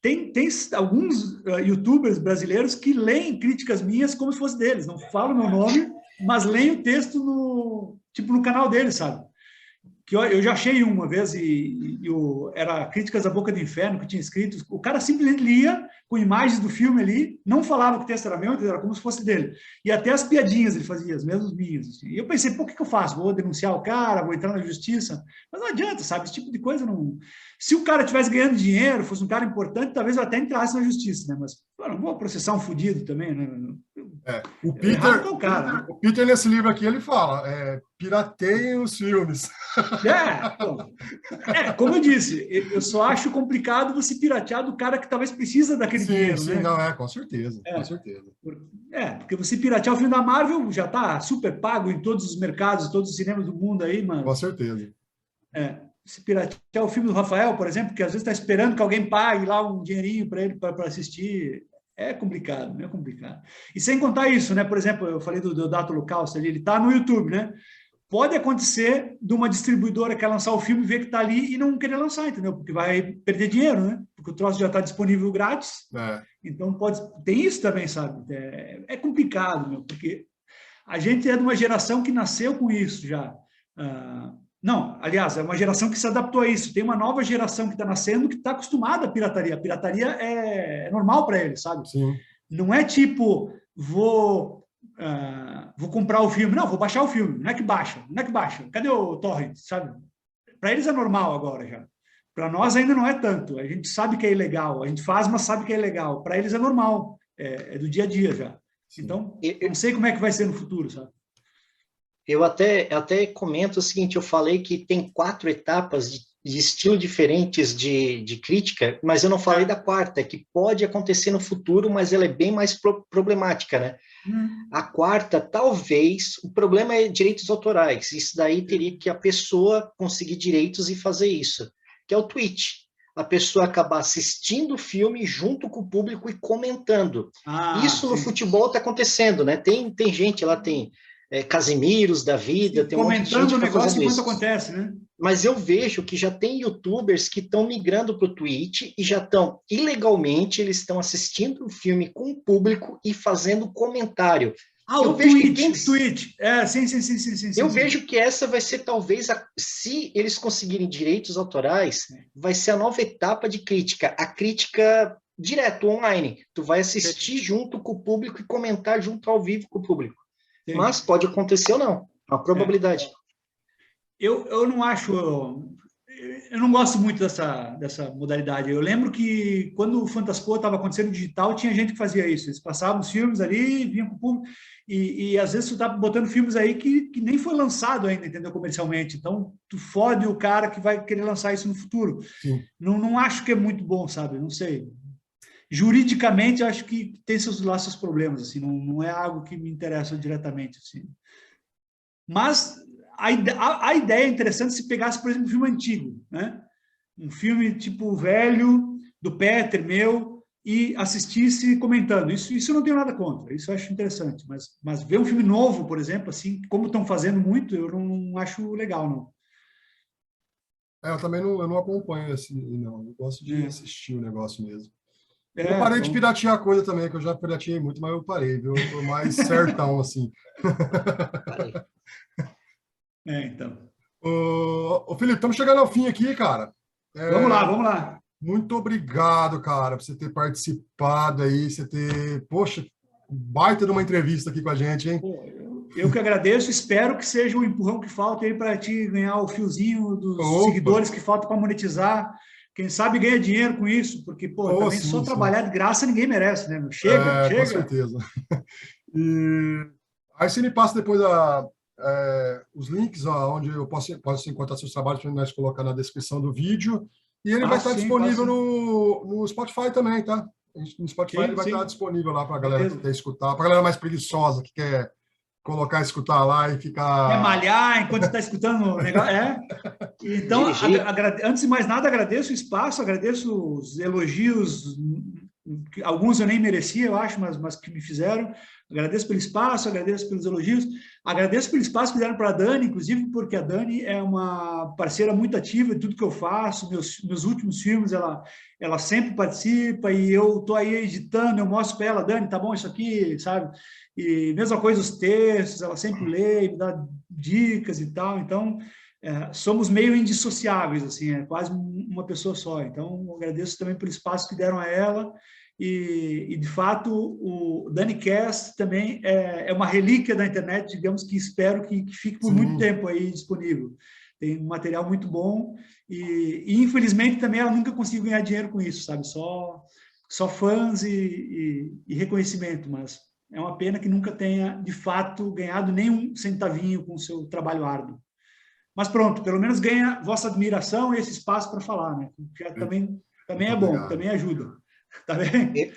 tem alguns youtubers brasileiros que leem críticas minhas como se fosse deles. Não falam meu nome, mas leem o texto no canal deles, sabe? Que eu já achei uma vez, era Críticas da Boca do Inferno, que tinha escrito, o cara simplesmente lia com imagens do filme ali, não falava que o texto era meu, era como se fosse dele. E até as piadinhas ele fazia, as mesmas minhas. Assim. E eu pensei, pô, o que eu faço? Vou denunciar o cara, vou entrar na justiça? Mas não adianta, sabe? Esse tipo de coisa não... Se o cara estivesse ganhando dinheiro, fosse um cara importante, talvez eu até entrasse na justiça, né? Mas, não vou processar um fudido também, né? O Errado tá o cara, né? O Peter, nesse livro aqui, ele fala, pirateiem os filmes. Como eu disse, eu só acho complicado você piratear do cara que talvez precisa daquele dinheiro, sim, né? não, com certeza, com certeza. Porque você piratear o filme da Marvel já está super pago em todos os mercados, todos os cinemas do mundo aí, mano. Com certeza. Se piratear o filme do Rafael, por exemplo, que às vezes está esperando que alguém pague lá um dinheirinho para ele para assistir, é complicado, é complicado. E sem contar isso, né? Por exemplo, eu falei do Deodato Holocausto ali, ele está no YouTube, né? Pode acontecer de uma distribuidora que quer lançar o filme, ver que está ali e não querer lançar, entendeu? Porque vai perder dinheiro, né? Porque o troço já está disponível grátis. Então, tem isso também, sabe? É complicado, meu, porque a gente é de uma geração que nasceu com isso já. Não, aliás, é uma geração que se adaptou a isso. Tem uma nova geração que está nascendo que está acostumada à pirataria. A pirataria é normal para eles, sabe? Sim. Não é tipo, vou comprar o filme. Não, vou baixar o filme. Não é que baixa. Cadê o torrent, sabe? Para eles é normal agora já. Para nós ainda não é tanto. A gente sabe que é ilegal. A gente faz, mas sabe que é ilegal. Para eles é normal. É do dia a dia já. Sim. Então, eu não sei como é que vai ser no futuro, sabe? Eu até comento o seguinte, eu falei que tem 4 etapas de estilo diferentes de crítica, mas eu não falei da quarta, que pode acontecer no futuro, mas ela é bem mais problemática, né? A quarta, talvez, o problema é direitos autorais, isso daí teria que a pessoa conseguir direitos e fazer isso, que é o Twitch. A pessoa acabar assistindo o filme junto com o público e comentando. Isso no futebol está acontecendo, né? Tem gente lá, tem Casimiros da vida, tem um monte de gente comentando o negócio enquanto isso. Acontece, né? Mas eu vejo que já tem YouTubers que estão migrando para o Twitch e já estão, ilegalmente, eles estão assistindo o filme com o público e fazendo comentário. Eu vejo Twitch. Sim. Eu vejo que essa vai ser, talvez, se eles conseguirem direitos autorais, vai ser a nova etapa de crítica. A crítica direto, online. Tu vai assistir junto com o público e comentar junto ao vivo com o público. Sim. Mas pode acontecer ou não. A probabilidade. Eu não acho... Eu não gosto muito dessa modalidade. Eu lembro que quando o Fantaspoa estava acontecendo digital, tinha gente que fazia isso. Eles passavam os filmes ali, vinham com o público, e às vezes tu tá botando filmes aí que nem foi lançado ainda, entendeu? Comercialmente. Então, tu fode o cara que vai querer lançar isso no futuro. Não acho que é muito bom, sabe? Não sei. Juridicamente, eu acho que tem seus problemas, assim. Não é algo que me interessa diretamente, assim. Mas... A ideia é interessante se pegasse, por exemplo, um filme antigo, né? Um filme tipo velho, do Peter, meu, e assistisse comentando. Isso eu não tenho nada contra, isso eu acho interessante. Mas ver um filme novo, por exemplo, assim, como estão fazendo muito, eu não acho legal, não. Eu também não acompanho esse, não. Eu gosto de assistir o negócio mesmo. Eu parei de piratear a coisa também, que eu já pirateei muito, mas eu parei, viu? Eu tô mais certão, assim. Então. Ô, Felipe, estamos chegando ao fim aqui, cara. Vamos lá. Muito obrigado, cara, por você ter participado aí, poxa, baita de uma entrevista aqui com a gente, hein? Eu que agradeço, espero que seja o empurrão que falta aí para ti ganhar o fiozinho dos seguidores que falta para monetizar. Quem sabe ganha dinheiro com isso, porque, também só trabalhar de graça ninguém merece, né? Chega. Com certeza. Aí você me passa depois os links onde eu posso encontrar seus trabalhos para nós colocar na descrição do vídeo, e ele vai estar disponível no Spotify também, tá? No Spotify ele vai estar disponível lá para a galera que quer escutar, para a galera mais preguiçosa que quer escutar lá e ficar... Quer malhar enquanto está escutando o negócio. Então, antes de mais nada, agradeço o espaço, agradeço os elogios, alguns eu nem merecia, eu acho, mas que me fizeram. Agradeço pelo espaço, agradeço pelos elogios, agradeço pelo espaço que deram para a Dani, inclusive porque a Dani é uma parceira muito ativa em tudo que eu faço, meus últimos filmes, ela sempre participa e eu estou aí editando, eu mostro para ela, Dani, tá bom isso aqui, sabe? E mesma coisa os textos, ela sempre lê, me dá dicas e tal, então somos meio indissociáveis, assim, é quase uma pessoa só, então agradeço também pelo espaço que deram a ela. E de fato, o DaniCast também é uma relíquia da internet, digamos, que espero que fique por muito tempo aí disponível. Tem um material muito bom e infelizmente, também ela nunca conseguiu ganhar dinheiro com isso, sabe? Só fãs e reconhecimento, mas É uma pena que nunca tenha, de fato, ganhado nenhum centavinho com o seu trabalho árduo. Mas pronto, pelo menos ganha vossa admiração e esse espaço para falar, né? Que também é bom, obrigado. Também ajuda. Tá bem?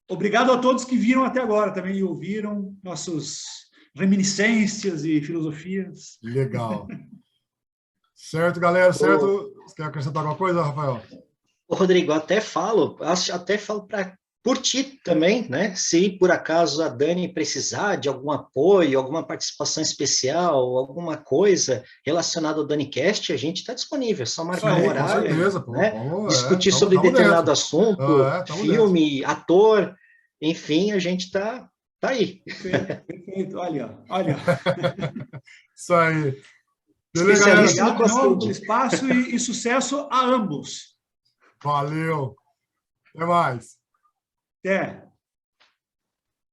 Obrigado a todos que viram até agora também e ouviram nossas reminiscências e filosofias. Legal. Certo, galera? Certo? Você quer acrescentar alguma coisa, Rafael? Ô, Rodrigo, até falo por ti também, né? Se por acaso a Dani precisar de algum apoio, alguma participação especial, alguma coisa relacionada ao DaniCast, a gente está disponível, é só marcar um horário, com certeza, pô. né? Vamos, Discutir sobre determinado dentro. assunto, Tamo filme, dentro. ator, enfim, a gente está aí. Perfeito. Olha. Isso aí. Beleza, galera? Especialista Obrigado de novo pelo saúde. espaço e sucesso a ambos. Valeu. Até mais. Até.